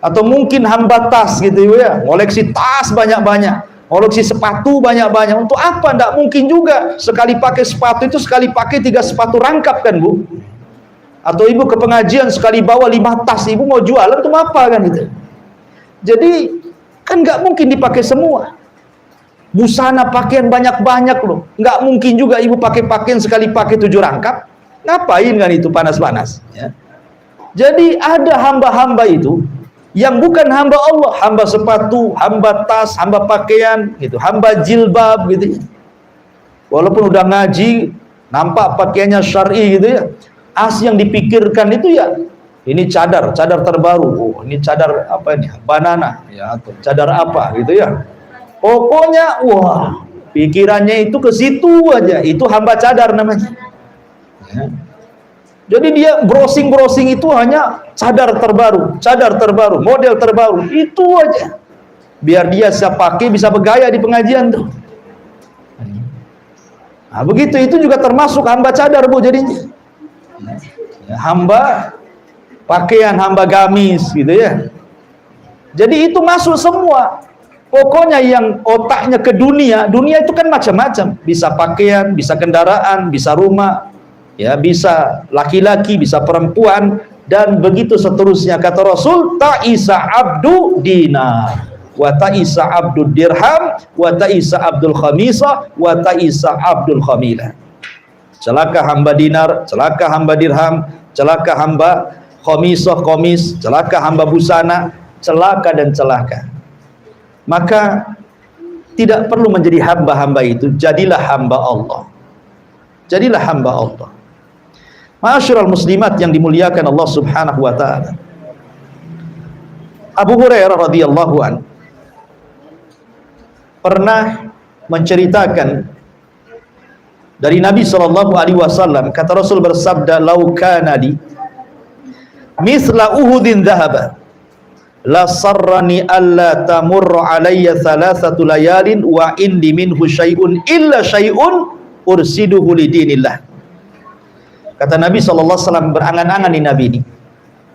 Atau mungkin hamba tas gitu ya, koleksi tas banyak-banyak, koleksi sepatu banyak-banyak. Untuk apa? Tidak mungkin juga sekali pakai sepatu itu sekali pakai 3 sepatu rangkap kan, Bu? Atau ibu ke pengajian sekali bawa 5 tas, ibu mau jualan untuk apa kan gitu. Jadi kan nggak mungkin dipakai semua. Busana pakaian banyak-banyak loh, nggak mungkin juga ibu pakai pakaian sekali pakai 7 rangkap. Ngapain kan itu panas-panas ya. Jadi ada hamba-hamba itu yang bukan hamba Allah, hamba sepatu, hamba tas, hamba pakaian gitu, hamba jilbab gitu ya. Walaupun udah ngaji, nampak pakaiannya syar'i gitu ya. Yang dipikirkan itu ya, ini cadar terbaru. Oh, ini cadar apa ini? Banana ya, atau cadar apa gitu ya. Pokoknya wah, pikirannya itu ke situ aja. Itu hamba cadar namanya. Ya. Jadi dia browsing itu hanya cadar terbaru, model terbaru, itu aja. Biar dia bisa pakai, bisa bergaya di pengajian tuh. Nah, begitu itu juga termasuk hamba cadar, Bu, jadinya. Ya, hamba pakaian, hamba gamis gitu ya. Jadi itu masuk semua. Pokoknya yang otaknya ke dunia, dunia itu kan macam-macam. Bisa pakaian, bisa kendaraan, bisa rumah, ya, bisa laki-laki, bisa perempuan, dan begitu seterusnya. Kata Rasul, ta'isa abdu dinar, wa ta'isa abdul dirham, wa ta'isa abdul khamisah, wa ta'isa abdul khamilah. Celaka hamba dinar, celaka hamba dirham, celaka hamba khamisah, komis, celaka hamba busana, celaka dan celaka. Maka tidak perlu menjadi hamba-hamba itu, jadilah hamba Allah. Jadilah hamba Allah. Ma'asyiral muslimat yang dimuliakan Allah Subhanahu wa taala. Abu Hurairah radhiyallahu an pernah menceritakan dari Nabi sallallahu alaihi wasallam, kata Rasul bersabda, "Lau kana li mithla Uhudin dhahaba la sarrani alla tamurra alayya thalathatu layalin wa indi minhu syai'un illa syai'un ursiduhu lidinillah." Kata Nabi SAW, berangan-angan di Nabi ini,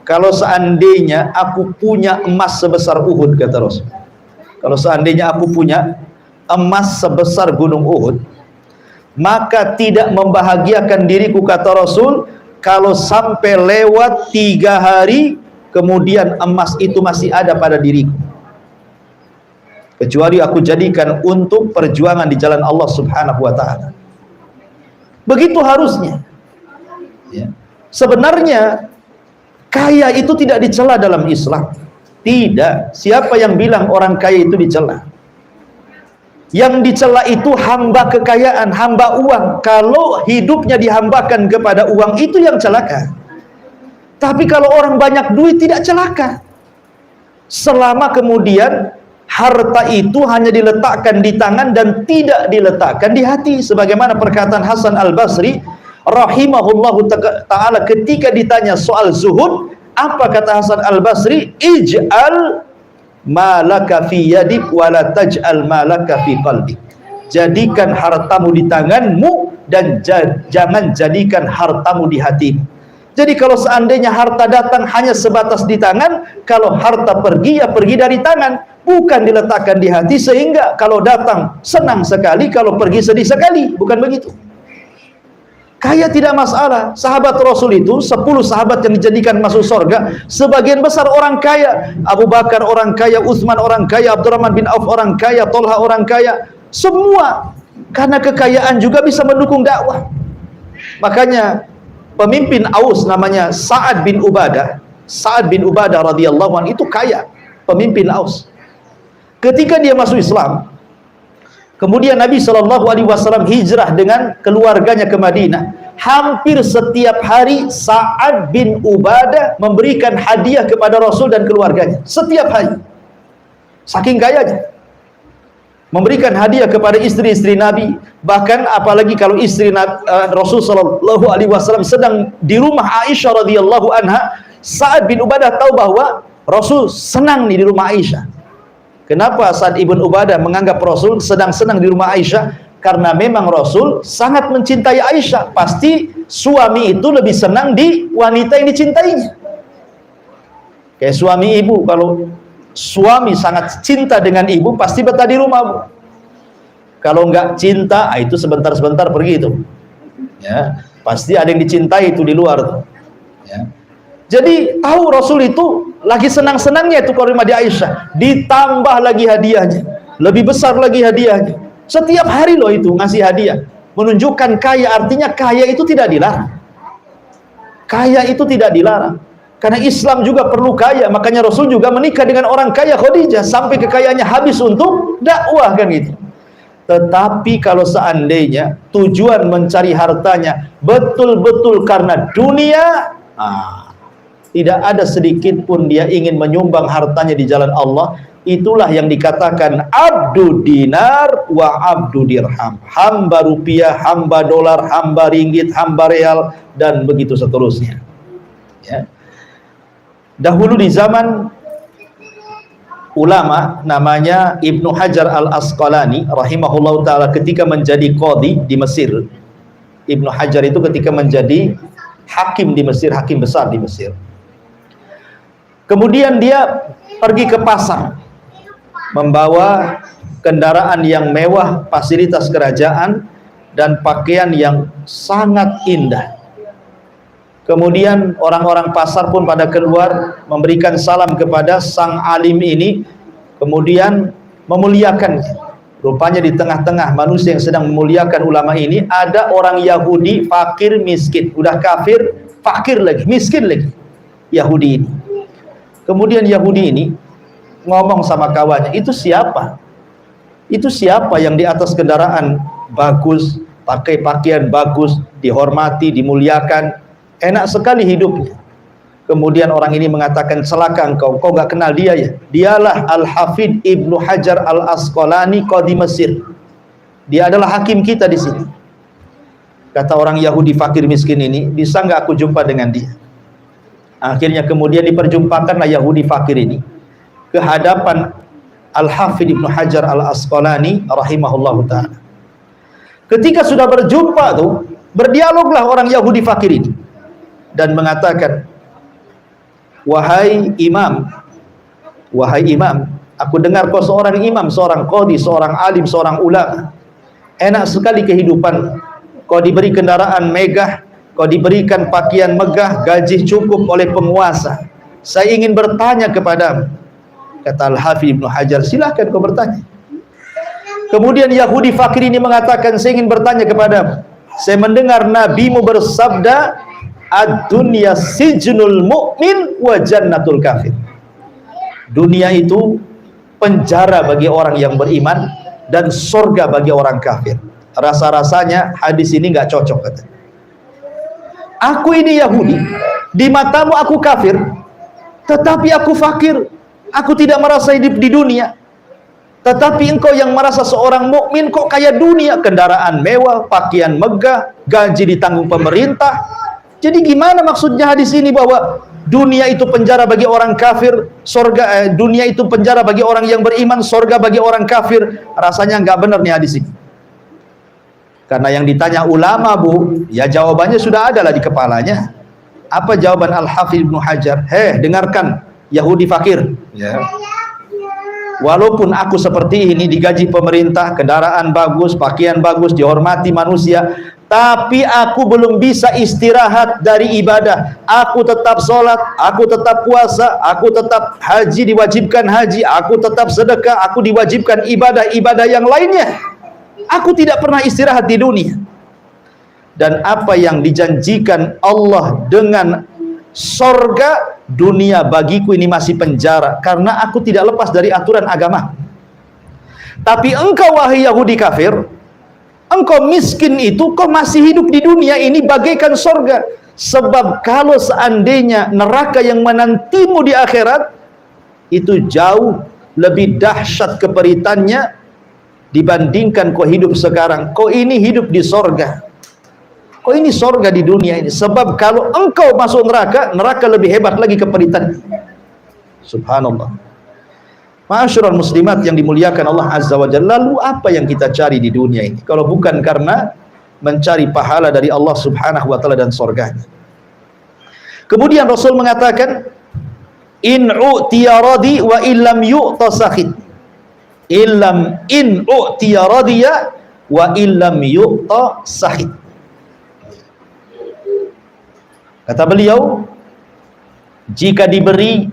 kalau seandainya aku punya emas sebesar Uhud, kata Rasul, kalau seandainya aku punya emas sebesar gunung Uhud, maka tidak membahagiakan diriku, kata Rasul, kalau sampai lewat 3 hari kemudian emas itu masih ada pada diriku, kecuali aku jadikan untuk perjuangan di jalan Allah Subhanahu wa taala. Begitu harusnya. Ya. Sebenarnya kaya itu tidak dicela dalam Islam. Tidak. Siapa yang bilang orang kaya itu dicela? Yang dicela itu hamba kekayaan, hamba uang. Kalau hidupnya dihambakan kepada uang, itu yang celaka. Tapi kalau orang banyak duit tidak celaka, selama kemudian harta itu hanya diletakkan di tangan dan tidak diletakkan di hati. Sebagaimana perkataan Hasan Al-Basri rahimahullahu ta'ala ketika ditanya soal zuhud, apa kata Hasan Al-Basri? Ij'al malaka fi yadik wala taj'al malaka fi qalbik. Jadikan hartamu di tanganmu dan jangan jadikan hartamu di hatimu. Jadi kalau seandainya harta datang hanya sebatas di tangan, kalau harta pergi ya pergi dari tangan, bukan diletakkan di hati, sehingga kalau datang senang sekali, kalau pergi sedih sekali. Bukan begitu. Kaya tidak masalah. Sahabat Rasul itu 10 sahabat yang dijadikan masuk surga, sebagian besar orang kaya. Abu Bakar orang kaya, Utsman orang kaya, Abdurrahman bin Auf orang kaya, Tolha orang kaya. Semua karena kekayaan juga bisa mendukung dakwah. Makanya pemimpin Aus namanya Sa'ad bin Ubadah. Sa'ad bin Ubadah radhiyallahu anhu itu kaya, pemimpin Aus. Ketika dia masuk Islam, kemudian Nabi SAW hijrah dengan keluarganya ke Madinah. Hampir setiap hari Sa'ad bin Ubadah memberikan hadiah kepada Rasul dan keluarganya. Setiap hari. Saking kayanya. Memberikan hadiah kepada istri-istri Nabi. Bahkan apalagi kalau istri Rasul SAW sedang di rumah Aisyah radhiyallahu anha, Sa'ad bin Ubadah tahu bahwa Rasul senang nih di rumah Aisyah. Kenapa Sa'ad ibn Ubadah menganggap Rasul sedang senang di rumah Aisyah? Karena memang Rasul sangat mencintai Aisyah. Pasti suami itu lebih senang di wanita yang dicintainya. Kayak suami ibu, kalau suami sangat cinta dengan ibu, pasti betah di rumah, Bu. Kalau enggak cinta, itu sebentar-sebentar pergi itu. Ya, pasti ada yang dicintai itu di luar tuh. Ya. Jadi tahu Rasul itu lagi senang-senangnya itu kalau rumah di Aisyah, ditambah lagi hadiahnya, lebih besar lagi hadiahnya. Setiap hari loh itu ngasih hadiah. Menunjukkan kaya, artinya kaya itu tidak dilarang. Kaya itu tidak dilarang. Karena Islam juga perlu kaya, makanya Rasul juga menikah dengan orang kaya, Khadijah, sampai kekayaannya habis untuk dakwah kan gitu. Tetapi kalau seandainya tujuan mencari hartanya betul-betul karena dunia, tidak ada sedikit pun dia ingin menyumbang hartanya di jalan Allah, itulah yang dikatakan abdu dinar wa abdu dirham, hamba rupiah, hamba dolar, hamba ringgit, hamba real, dan begitu seterusnya. Ya. Dahulu di zaman ulama namanya Ibnu Hajar Al-Asqalani rahimahullah ta'ala ketika menjadi qadhi di Mesir. Ibnu Hajar itu ketika menjadi hakim di Mesir, hakim besar di Mesir. Kemudian dia pergi ke pasar membawa kendaraan yang mewah, fasilitas kerajaan dan pakaian yang sangat indah. Kemudian orang-orang pasar pun pada keluar memberikan salam kepada sang alim ini, kemudian memuliakan. Rupanya di tengah-tengah manusia yang sedang memuliakan ulama ini ada orang Yahudi fakir miskin, udah kafir, fakir lagi, miskin lagi, Yahudi ini. Kemudian Yahudi ini ngomong sama kawannya, itu siapa? Itu siapa yang di atas kendaraan bagus, pakai pakaian bagus, dihormati, dimuliakan, enak sekali hidupnya. Kemudian orang ini mengatakan, celaka engkau, kau gak kenal dia ya? Dialah Al-Hafidh Ibnu Hajar Al-Asqalani qadhi Mesir. Dia adalah hakim kita di sini. Kata orang Yahudi fakir miskin ini, bisa nggak aku jumpa dengan dia? Akhirnya kemudian diperjumpakanlah Yahudi fakir ini ke hadapan Al-Hafidh Ibnu Hajar Al-Asqalani rahimahullahu ta'ala. Ketika sudah berjumpa tuh, berdialoglah orang Yahudi fakir ini dan mengatakan, wahai imam, aku dengar kau seorang imam, seorang qadhi, seorang alim, seorang ulama. Enak sekali kehidupan. Kau diberi kendaraan megah, kau diberikan pakaian megah, gaji cukup oleh penguasa. Saya ingin bertanya kepadamu. Kata Al-Hafidh Ibnu Hajar, silahkan kau bertanya. Kemudian Yahudi fakir ini mengatakan, saya ingin bertanya kepadamu. Saya mendengar nabimu bersabda, ad-dunya sijnul mu'min wa jannatul kafir. Dunia itu penjara bagi orang yang beriman dan surga bagi orang kafir. Rasa-rasanya hadis ini nggak cocok, kata. Aku ini Yahudi, di matamu aku kafir, tetapi aku fakir. Aku tidak merasa hidup di dunia. Tetapi engkau yang merasa seorang mukmin kok kaya dunia, kendaraan mewah, pakaian megah, gaji ditanggung pemerintah. Jadi gimana maksudnya hadis ini bahwa dunia itu penjara bagi orang kafir, dunia itu penjara bagi orang yang beriman, surga bagi orang kafir? Rasanya nggak benar nih hadis ini. Karena yang ditanya ulama, Bu, ya jawabannya sudah ada lah di kepalanya. Apa jawaban Al-Hafidh Ibnu Hajar? Dengarkan Yahudi fakir, ya. Walaupun aku seperti ini, digaji pemerintah, kendaraan bagus, pakaian bagus, dihormati manusia, tapi aku belum bisa istirahat dari ibadah. Aku tetap sholat, aku tetap puasa, aku tetap haji, diwajibkan haji, aku tetap sedekah, aku diwajibkan ibadah-ibadah yang lainnya. Aku tidak pernah istirahat di dunia. Dan apa yang dijanjikan Allah dengan sorga, dunia bagiku ini masih penjara, karena aku tidak lepas dari aturan agama. Tapi engkau wahai Yahudi kafir, engkau miskin itu, kau masih hidup di dunia ini bagaikan sorga. Sebab kalau seandainya neraka yang menantimu di akhirat, itu jauh lebih dahsyat keperitannya dibandingkan kau hidup sekarang. Kau ini hidup di sorga, kau ini sorga di dunia ini. Sebab kalau engkau masuk neraka, neraka lebih hebat lagi keperitan. Subhanallah. Ma'asyiral muslimat yang dimuliakan Allah Azza wa Jalla, lalu apa yang kita cari di dunia ini kalau bukan karena mencari pahala dari Allah Subhanahu wa taala dan surganya? Kemudian Rasul mengatakan, in u'tiya radi wa illam yu'ta sakhit. In u'tiya radiya wa illam yu'ta sakhit. Kata beliau, jika diberi,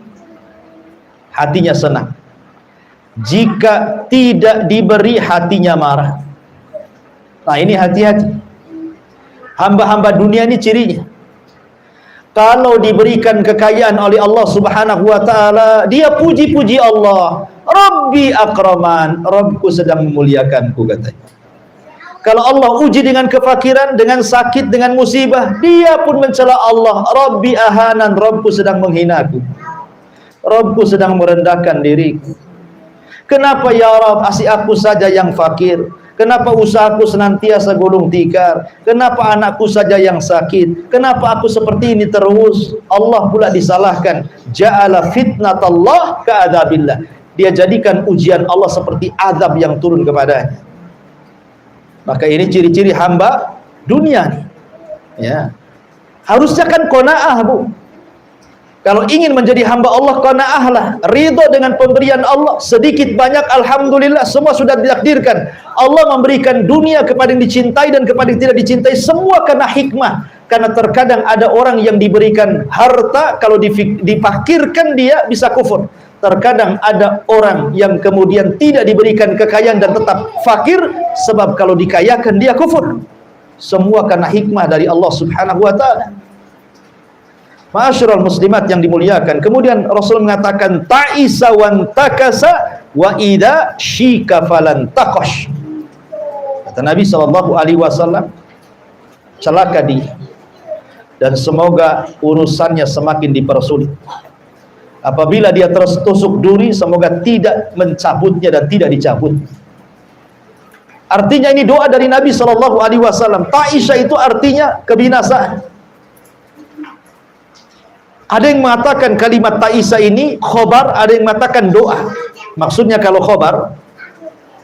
hatinya senang. Jika tidak diberi, hatinya marah. Nah, ini hati-hati. Hamba-hamba dunia ini cirinya. Kalau diberikan kekayaan oleh Allah Subhanahu wa ta'ala, dia puji-puji Allah. Rabbi akraman, Rabbku sedang memuliakanku, katanya. Kalau Allah uji dengan kefakiran, dengan sakit, dengan musibah, dia pun mencela Allah. Rabbi ahanan, Rabbku sedang menghinaku. Rabbku sedang merendahkan diriku. Kenapa ya Rabb, asih aku saja yang fakir? Kenapa usahaku senantiasa gulung tikar? Kenapa anakku saja yang sakit? Kenapa aku seperti ini terus? Allah pula disalahkan. Ja'ala fitnatallah ka'adabillah. dia jadikan ujian Allah seperti azab yang turun kepadanya. Maka ini ciri-ciri hamba dunia nih. Ya. Harusnya kan qanaah, Bu. Kalau ingin menjadi hamba Allah, qanaahlah, ridho dengan pemberian Allah, sedikit banyak alhamdulillah, semua sudah ditakdirkan. Allah memberikan dunia kepada yang dicintai dan kepada yang tidak dicintai, semua karena hikmah. Karena terkadang ada orang yang diberikan harta, kalau dipakirkan dia bisa kufur. Terkadang ada orang yang kemudian tidak diberikan kekayaan dan tetap fakir, sebab kalau dikayakan dia kufur. Semua karena hikmah dari Allah Subhanahu wa ta'ala. Ma'asyiral muslimat yang dimuliakan. Kemudian Rasul mengatakan ta'isa wan takasa wa idza syika falan taqash. Kata Nabi SAW, celaka dia dan semoga urusannya semakin dipersulit. Apabila dia tertusuk duri, semoga tidak mencabutnya dan tidak dicabut. Artinya ini doa dari Nabi SAW. Ta'isa itu artinya kebinasaan. Ada yang mengatakan kalimat ta'isa ini khobar, ada yang mengatakan doa. Maksudnya kalau khobar,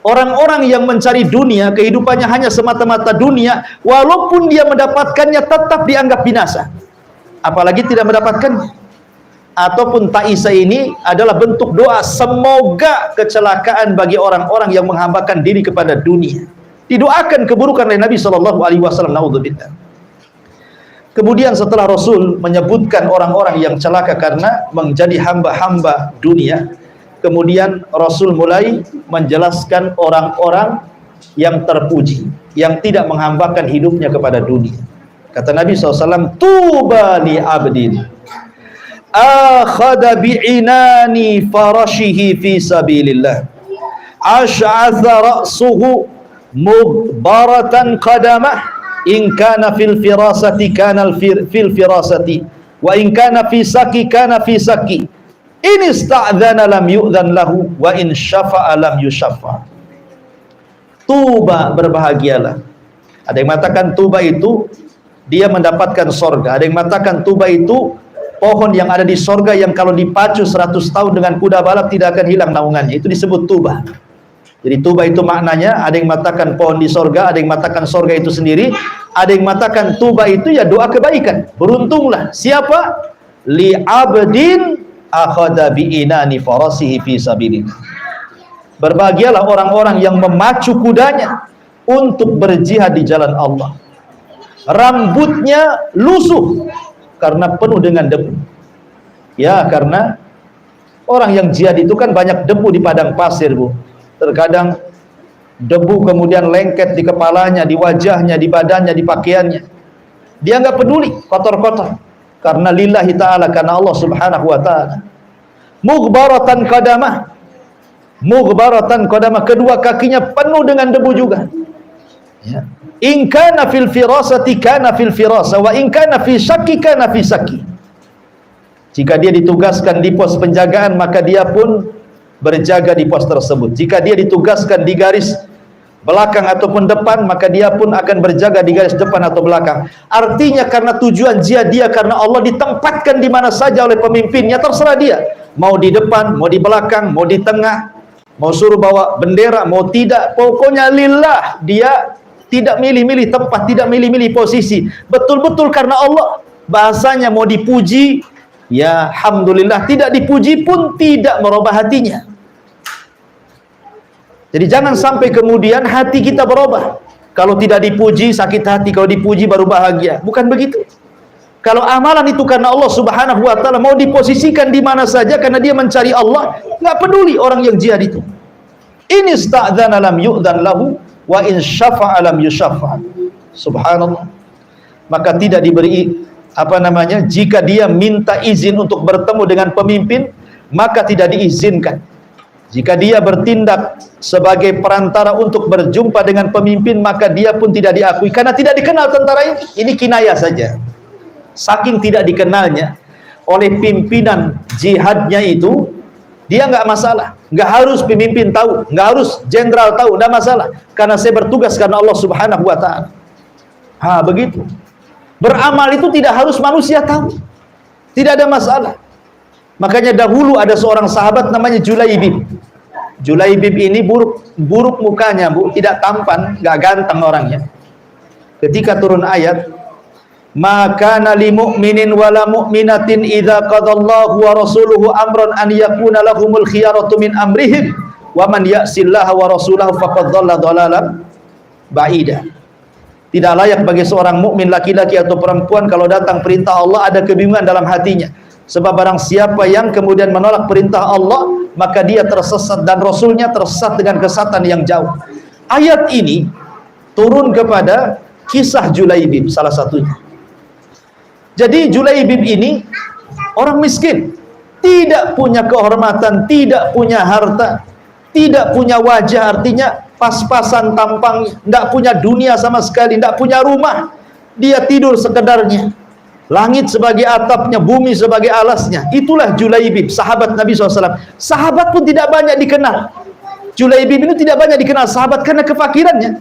orang-orang yang mencari dunia, kehidupannya hanya semata-mata dunia, walaupun dia mendapatkannya tetap dianggap binasa. Apalagi tidak mendapatkan. Ataupun ta'isa ini adalah bentuk doa, semoga kecelakaan bagi orang-orang yang menghambakan diri kepada dunia. Didoakan keburukan oleh Nabi SAW. Naudzubillah. Kemudian setelah Rasul menyebutkan orang-orang yang celaka karena menjadi hamba-hamba dunia, kemudian Rasul mulai menjelaskan orang-orang yang terpuji, yang tidak menghambakan hidupnya kepada dunia. Kata Nabi SAW, tuba li abdin akhadha bi'inani farashihi fi sabilillah ash'atha ra'suhu mugbaratan qadamah in kana fil firasati kana fil firasati wa in kana fi saki kana fi saki in ista'dzana lam yu'dzan lahu wa in syafa'a lam yusyaffa. Tuba, berbahagialah. Ada yang mengatakan tuba itu dia mendapatkan sorga. Ada yang mengatakan tuba itu pohon yang ada di sorga yang kalau dipacu 100 tahun dengan kuda balap tidak akan hilang naungannya. Itu disebut tuba. Jadi tuba itu maknanya, ada yang mengatakan pohon di sorga, ada yang mengatakan sorga itu sendiri, ada yang mengatakan tuba itu ya doa kebaikan. Beruntunglah siapa? Li abdin akhadha bi inani farasihi fi sabilillah. Berbahagialah orang-orang yang memacu kudanya untuk berjihad di jalan Allah. Rambutnya lusuh karena penuh dengan debu. Ya, karena orang yang jihad itu kan banyak debu di padang pasir, Bu. Terkadang debu kemudian lengket di kepalanya, di wajahnya, di badannya, di pakaiannya. Dia nggak peduli kotor-kotor. Karena lillahi ta'ala, karena Allah Subhanahu wa ta'ala. Mughbaratan qadamah. Mughbaratan qadamah, kedua kakinya penuh dengan debu juga. Ya. In kana fil firasati kana fil firasa wa in kana fi syakki kana fi syakki. Jika dia ditugaskan di pos penjagaan, maka dia pun berjaga di pos tersebut. Jika dia ditugaskan di garis belakang ataupun depan, maka dia pun akan berjaga di garis depan atau belakang. Artinya karena tujuan jihad dia karena Allah, ditempatkan di mana saja oleh pemimpinnya, terserah dia. Mau di depan, mau di belakang, mau di tengah, mau suruh bawa bendera, mau tidak, pokoknya lillah. Dia tidak milih-milih tempat, tidak milih-milih posisi. Betul-betul karena Allah. Bahasanya mau dipuji, ya alhamdulillah, tidak dipuji pun tidak merubah hatinya. Jadi jangan sampai kemudian hati kita berubah. Kalau tidak dipuji sakit hati, kalau dipuji baru bahagia. Bukan begitu. Kalau amalan itu karena Allah Subhanahu wa ta'ala, mau diposisikan di mana saja karena dia mencari Allah, nggak peduli orang yang jihad itu. In ista'dzana lam yu'dzan lahu wa in syafa'a lam yusyaffa. Subhanallah. Maka tidak diberi jika dia minta izin untuk bertemu dengan pemimpin, maka tidak diizinkan. Jika dia bertindak sebagai perantara untuk berjumpa dengan pemimpin, maka dia pun tidak diakui karena tidak dikenal tentara ini. Ini kinayah saja. Saking tidak dikenalnya oleh pimpinan jihadnya itu, dia nggak masalah. Nggak harus pemimpin tahu, nggak harus jenderal tahu, nggak masalah. Karena saya bertugas karena Allah Subhanahu wa ta'ala. Begitu. Beramal itu tidak harus manusia tahu. Tidak ada masalah. Makanya dahulu ada seorang sahabat namanya Julaibib. Julaibib ini buruk mukanya, Bu, tidak tampan, nggak ganteng orangnya. Ketika turun ayat, maka nali mu'minin wala mu'minatin idza qadallahu wa rasuluhu amran an yakuna lahumul khiyaratu min amrihim wa man ya'sillaha wa rasulahu faqad dhalla dhalalan ba'ida. Tidak layak bagi seorang mukmin laki-laki atau perempuan kalau datang perintah Allah ada kebingungan dalam hatinya. Sebab barang siapa yang kemudian menolak perintah Allah, maka dia tersesat dan Rasulnya tersesat dengan kesesatan yang jauh. Ayat ini turun kepada kisah Julaibib salah satunya. Jadi Julaibib ini orang miskin, tidak punya kehormatan, tidak punya harta, tidak punya wajah, artinya pas-pasan tampang, tidak punya dunia sama sekali, tidak punya rumah, dia tidur sekedarnya, langit sebagai atapnya, bumi sebagai alasnya. Itulah Julaibib, sahabat Nabi SAW. Sahabat pun tidak banyak dikenal. Julaibib ini tidak banyak dikenal sahabat karena kefakirannya.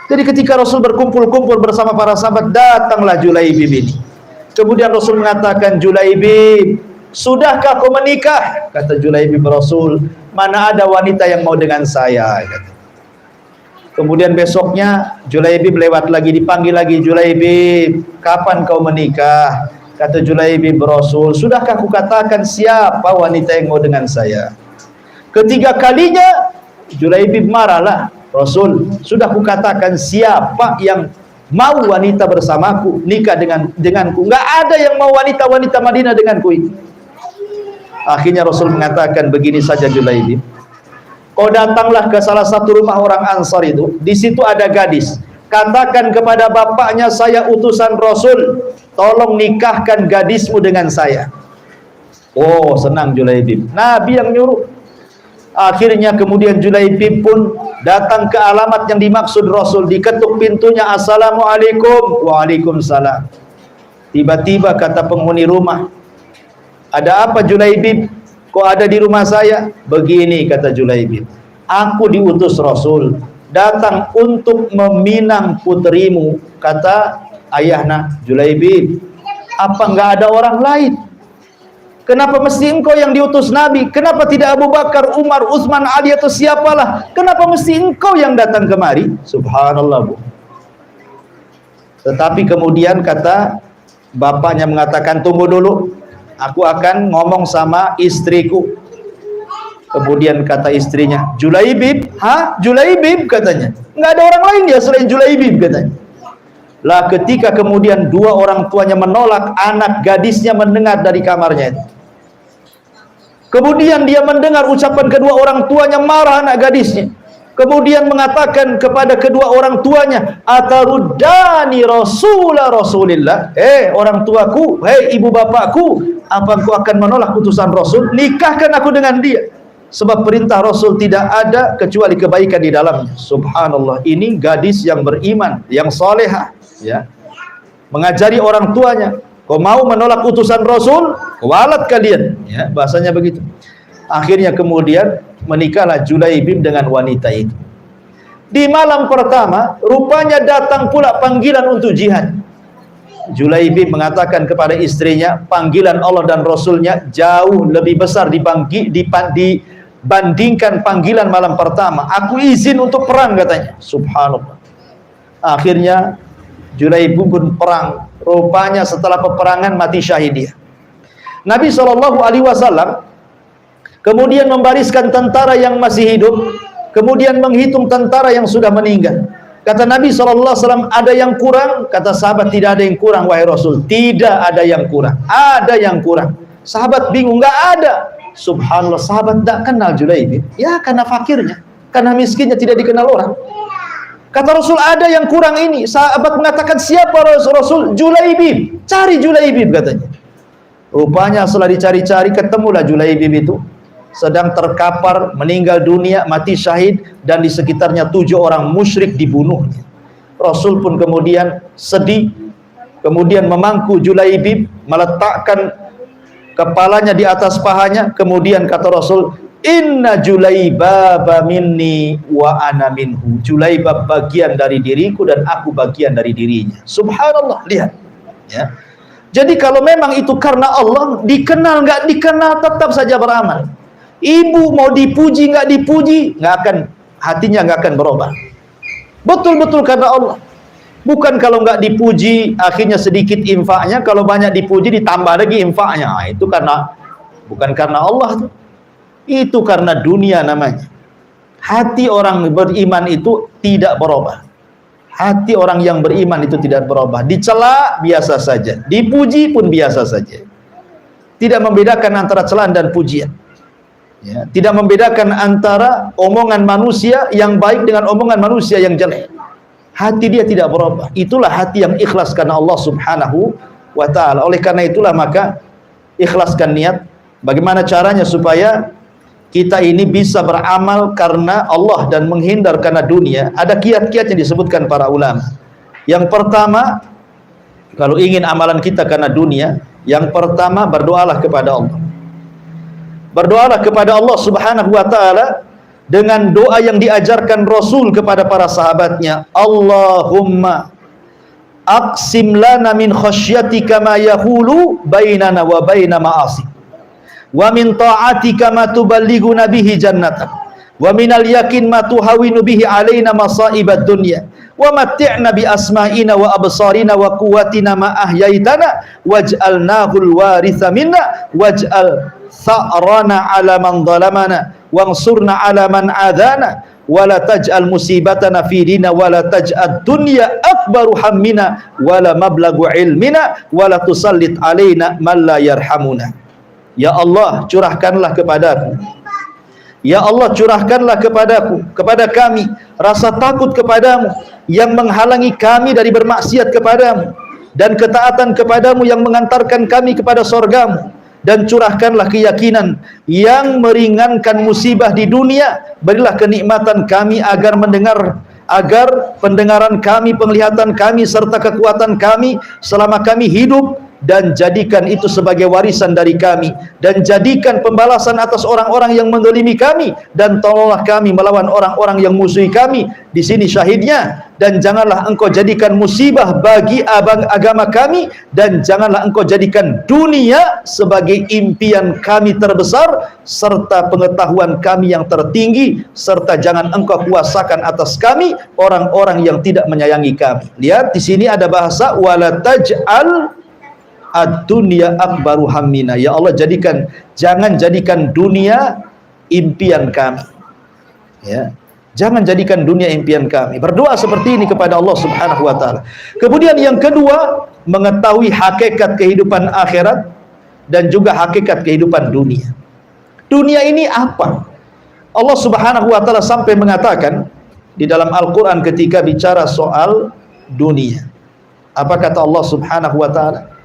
Jadi ketika Rasul berkumpul-kumpul bersama para sahabat, datanglah Julaibib ini. Kemudian Rasul mengatakan, Julaibib, sudahkah kau menikah? Kata Julaibib, Rasul, mana ada wanita yang mau dengan saya? Kata. Kemudian besoknya Julaibib lewat lagi, dipanggil lagi, Julaibib, kapan kau menikah? Kata Julaibib, Rasul, sudahkah aku katakan siapa wanita yang mau dengan saya? Ketiga kalinya Julaibib marahlah, Rasul, sudah aku katakan siapa yang mau wanita bersamaku, nikah denganku? Enggak ada yang mau wanita-wanita Madinah denganku ini. Akhirnya Rasul mengatakan, begini saja Julaibib, kau datanglah ke salah satu rumah orang Ansar itu, di situ ada gadis. Katakan kepada bapaknya, saya utusan Rasul, tolong nikahkan gadismu dengan saya. Oh, senang Julaibib, Nabi yang nyuruh. Akhirnya kemudian Julaibib pun datang ke alamat yang dimaksud Rasul, diketuk pintunya, Assalamualaikum. Waalaikumsalam. Tiba-tiba kata penghuni rumah, ada apa Julaibib? Kok ada di rumah saya? Begini kata Julaibib, aku diutus Rasul datang untuk meminang puterimu. Kata ayahnya Julaibib, apa enggak ada orang lain? Kenapa mesti engkau yang diutus Nabi? Kenapa tidak Abu Bakar, Umar, Utsman, Ali atau siapalah? Kenapa mesti engkau yang datang kemari? Subhanallah, Bu. Tetapi kemudian kata bapaknya mengatakan, tunggu dulu, aku akan ngomong sama istriku. Kemudian kata istrinya, Julaibib, Julaibib katanya. Nggak ada orang lain dia selain Julaibib katanya. Lah ketika kemudian dua orang tuanya menolak, anak gadisnya mendengar dari kamarnya itu. Kemudian dia mendengar ucapan kedua orang tuanya, marah anak gadisnya. Kemudian mengatakan kepada kedua orang tuanya, ataruddani Rasulillah, orang tuaku, ibu bapakku, apa engkau akan menolak utusan Rasul? Nikahkan aku dengan dia. Sebab perintah Rasul tidak ada kecuali kebaikan di dalamnya. Subhanallah, ini gadis yang beriman, yang salehah, ya, mengajari orang tuanya, kau mau menolak utusan Rasul, walat kalian, ya, bahasanya begitu. Akhirnya kemudian menikahlah Julaibib dengan wanita itu. Di malam pertama, rupanya datang pula panggilan untuk jihad. Julaibib mengatakan kepada istrinya, panggilan Allah dan Rasulnya jauh lebih besar dibandingkan panggilan malam pertama. Aku izin untuk perang katanya. Subhanallah. Akhirnya Julaibib pun perang. Rupanya setelah peperangan mati syahid dia. Nabi SAW kemudian membariskan tentara yang masih hidup, kemudian menghitung tentara yang sudah meninggal. Kata Nabi SAW, ada yang kurang? Kata sahabat, tidak ada yang kurang wahai Rasul. Tidak ada yang kurang, ada yang kurang. Sahabat bingung, nggak ada. Subhanallah, sahabat tidak kenal Julaibib, ya karena fakirnya, karena miskinnya, tidak dikenal orang. Kata Rasul, ada yang kurang ini. Sahabat mengatakan, siapa Rasul? Julaibib, cari Julaibib katanya. Rupanya setelah dicari-cari, ketemulah Julaibib itu sedang terkapar, meninggal dunia, mati syahid, dan di sekitarnya 7 orang musyrik dibunuh. Rasul pun kemudian sedih, kemudian memangku Julaibib, meletakkan kepalanya di atas pahanya, kemudian kata Rasul, inna Julaibaba minni wa ana minhu. Julaibab bagian dari diriku dan aku bagian dari dirinya. Subhanallah, lihat, ya. Jadi kalau memang itu karena Allah, dikenal nggak dikenal tetap saja beramal. Ibu mau dipuji nggak dipuji, nggak akan, hatinya nggak akan berubah. Betul-betul karena Allah. Bukan kalau nggak dipuji akhirnya sedikit infaknya, kalau banyak dipuji ditambah lagi infaknya. Nah, itu karena bukan karena Allah tuh. Itu karena dunia namanya. Hati orang beriman itu tidak berubah. Hati orang yang beriman itu tidak berubah. Dicela biasa saja, dipuji pun biasa saja. Tidak membedakan antara celaan dan pujian. Ya, tidak membedakan antara omongan manusia yang baik dengan omongan manusia yang jelek. Hati dia tidak berubah. Itulah hati yang ikhlas karena Allah Subhanahu wa ta'ala. Oleh karena itulah maka ikhlaskan niat. Bagaimana caranya supaya kita ini bisa beramal karena Allah dan menghindar karena dunia? Ada kiat-kiat yang disebutkan para ulama. Yang pertama, kalau ingin amalan kita karena dunia, yang pertama berdoalah kepada Allah. Berdoalah kepada Allah Subhanahu wa ta'ala dengan doa yang diajarkan Rasul kepada para sahabatnya. Allahumma aqsim lana min khasyatika ma yahulu bainana wa baina ma'asi, wa min ta'atika ma tuballighuna bihi jannatak, wa minal yakin ma tuhawinu bihi alaina masa'ibad dunya, wa matti'na bi asma'ina wa absarina wa quwwatina ma ahyaitana waj'alnahul waritha minna waj'al tha'rana 'ala man dhalamana wangsurna 'ala man adana wala taj'al musibatana fi dina wala taj'ad dunya akbaru hammina wala mablagu ilmina wala tusallit alaina man la yarhamuna. Ya Allah, curahkanlah kepadaku, ya Allah curahkanlah kepadaku, kepada kami rasa takut kepadamu yang menghalangi kami dari bermaksiat kepadamu, dan ketaatan kepadamu yang mengantarkan kami kepada surgamu. Dan curahkanlah keyakinan yang meringankan musibah di dunia. Berilah kenikmatan kami agar pendengaran kami, penglihatan kami, serta kekuatan kami selama kami hidup, dan jadikan itu sebagai warisan dari kami, dan jadikan pembalasan atas orang-orang yang menzalimi kami, dan tolonglah kami melawan orang-orang yang musuhi kami. Di sini syahidnya. Dan janganlah engkau jadikan musibah bagi agama kami, dan janganlah engkau jadikan dunia sebagai impian kami terbesar serta pengetahuan kami yang tertinggi, serta jangan engkau kuasakan atas kami orang-orang yang tidak menyayangi kami. Lihat di sini ada bahasa wala taj'al ad-dunya akbaru hammina. Ya Allah, jangan jadikan dunia impian kami. Ya. Jangan jadikan dunia impian kami. Berdoa seperti ini kepada Allah Subhanahu wa ta'ala. Kemudian yang kedua, mengetahui hakikat kehidupan akhirat dan juga hakikat kehidupan dunia. Dunia ini apa? Allah Subhanahu wa ta'ala sampai mengatakan di dalam Al-Quran ketika bicara soal dunia. Apa kata Allah Subhanahu wa ta'ala?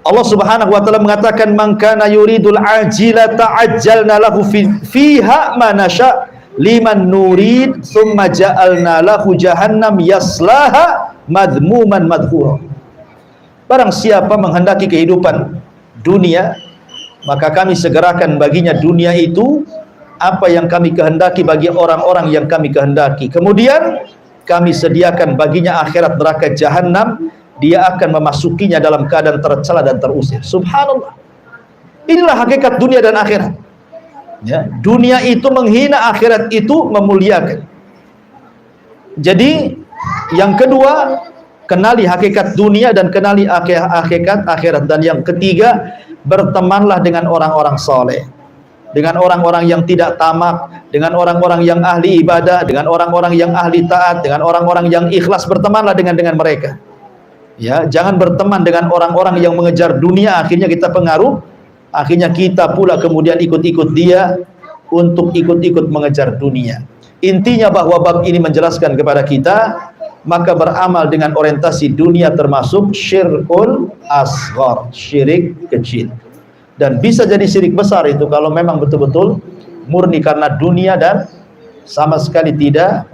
Allah Subhanahu wa ta'ala mengatakan man kana yuridul ajila ta'ajjalna lahu fiha ma nasha liman nurid thumma ja'alna lahu jahannam yaslaha madhmuman madhura. Barang siapa menghendaki kehidupan dunia, maka kami segerakan baginya dunia itu apa yang kami kehendaki bagi orang-orang yang kami kehendaki. Kemudian kami sediakan baginya akhirat neraka jahanam, dia akan memasukinya dalam keadaan tercela dan terusir. Subhanallah. Inilah hakikat dunia dan akhirat. Ya, dunia itu menghina, akhirat itu memuliakan. Jadi yang kedua, kenali hakikat dunia dan kenali hakikat akhirat. Dan yang ketiga, bertemanlah dengan orang-orang soleh, dengan orang-orang yang tidak tamak, dengan orang-orang yang ahli ibadah, dengan orang-orang yang ahli taat, dengan orang-orang yang ikhlas. Bertemanlah dengan mereka. Ya, jangan berteman dengan orang-orang yang mengejar dunia, akhirnya kita pengaruh, akhirnya kita pula kemudian ikut-ikut dia untuk ikut-ikut mengejar dunia. Intinya bahwa bab ini menjelaskan kepada kita, maka beramal dengan orientasi dunia termasuk syirkul asghar, syirik kecil. Dan bisa jadi syirik besar itu kalau memang betul-betul murni karena dunia dan sama sekali tidak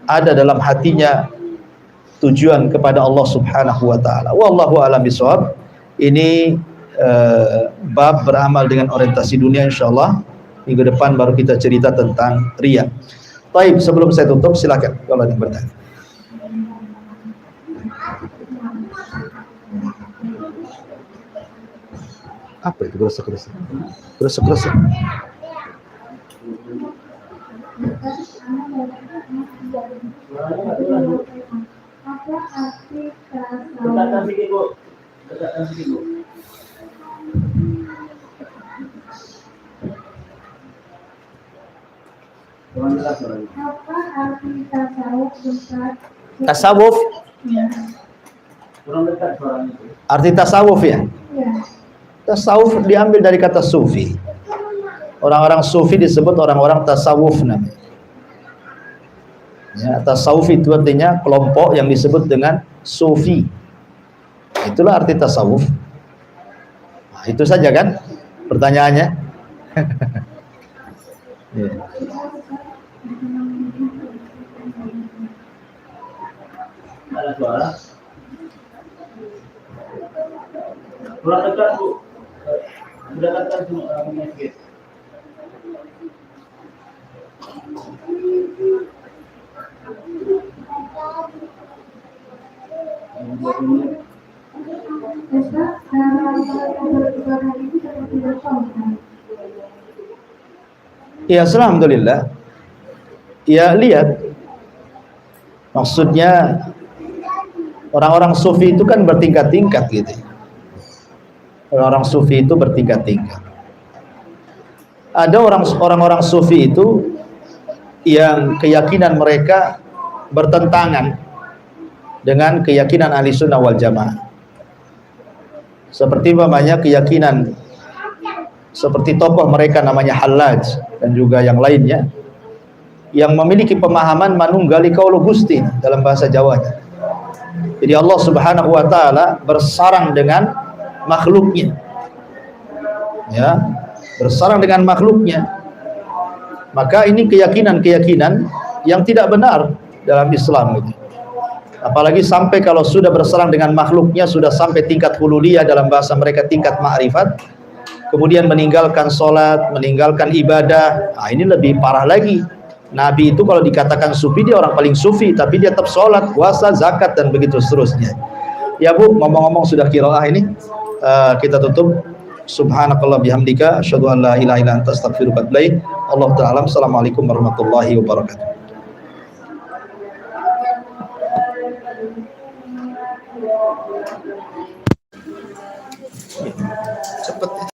ada dalam hatinya tujuan kepada Allah Subhanahu wa ta'ala. Wallahu a'lam bishawab. Ini bab beramal dengan orientasi dunia. Insyaallah minggu depan baru kita cerita tentang riya. Baik, sebelum saya tutup silakan kalau ada yang bertanya. Apa itu gresek-gresek? Gresek-gresek. Apa arti tasawuf Ustaz? Tasawuf. Arti tasawuf ya? Ya. Tasawuf diambil dari kata sufi. Orang-orang sufi disebut orang-orang tasawuf namanya. Ya, tasawuf itu artinya kelompok yang disebut dengan sufi. Itulah arti tasawuf. Nah, itu saja kan pertanyaannya. Ya. Ada suara. Kurang dekat Bu. Sudah dekat semua sedikit. Ustaz, dalam perbuatan ini seperti apa? Ya, alhamdulillah. Ya, lihat. Maksudnya orang-orang sufi itu kan bertingkat-tingkat gitu. Orang-orang sufi itu bertingkat-tingkat. Ada orang-orang sufi itu yang keyakinan mereka bertentangan dengan keyakinan ahli sunnah wal jamaah. Seperti umpamanya keyakinan seperti tokoh mereka namanya Hallaj dan juga yang lainnya yang memiliki pemahaman manunggali kaula Gusti dalam bahasa Jawanya. Jadi Allah Subhanahu wa taala bersarang dengan makhluknya. Ya, bersarang dengan makhluknya. Maka ini keyakinan-keyakinan yang tidak benar dalam Islam gitu. Apalagi sampai kalau sudah bersarang dengan makhluknya, sudah sampai tingkat hululiyah, dalam bahasa mereka tingkat ma'rifat, kemudian meninggalkan sholat, meninggalkan ibadah. Nah, ini lebih parah lagi. Nabi itu kalau dikatakan sufi, dia orang paling sufi, tapi dia tetap sholat, puasa, zakat, dan begitu seterusnya. Ya Bu, ngomong-ngomong sudah qiraah ini, kita tutup. Subhanakallah bihamdika, asyhadu an la ilaha illa anta astaghfiruka wa atubu ilaik. Allahu ta'ala. Assalamualaikum warahmatullahi wabarakatuh.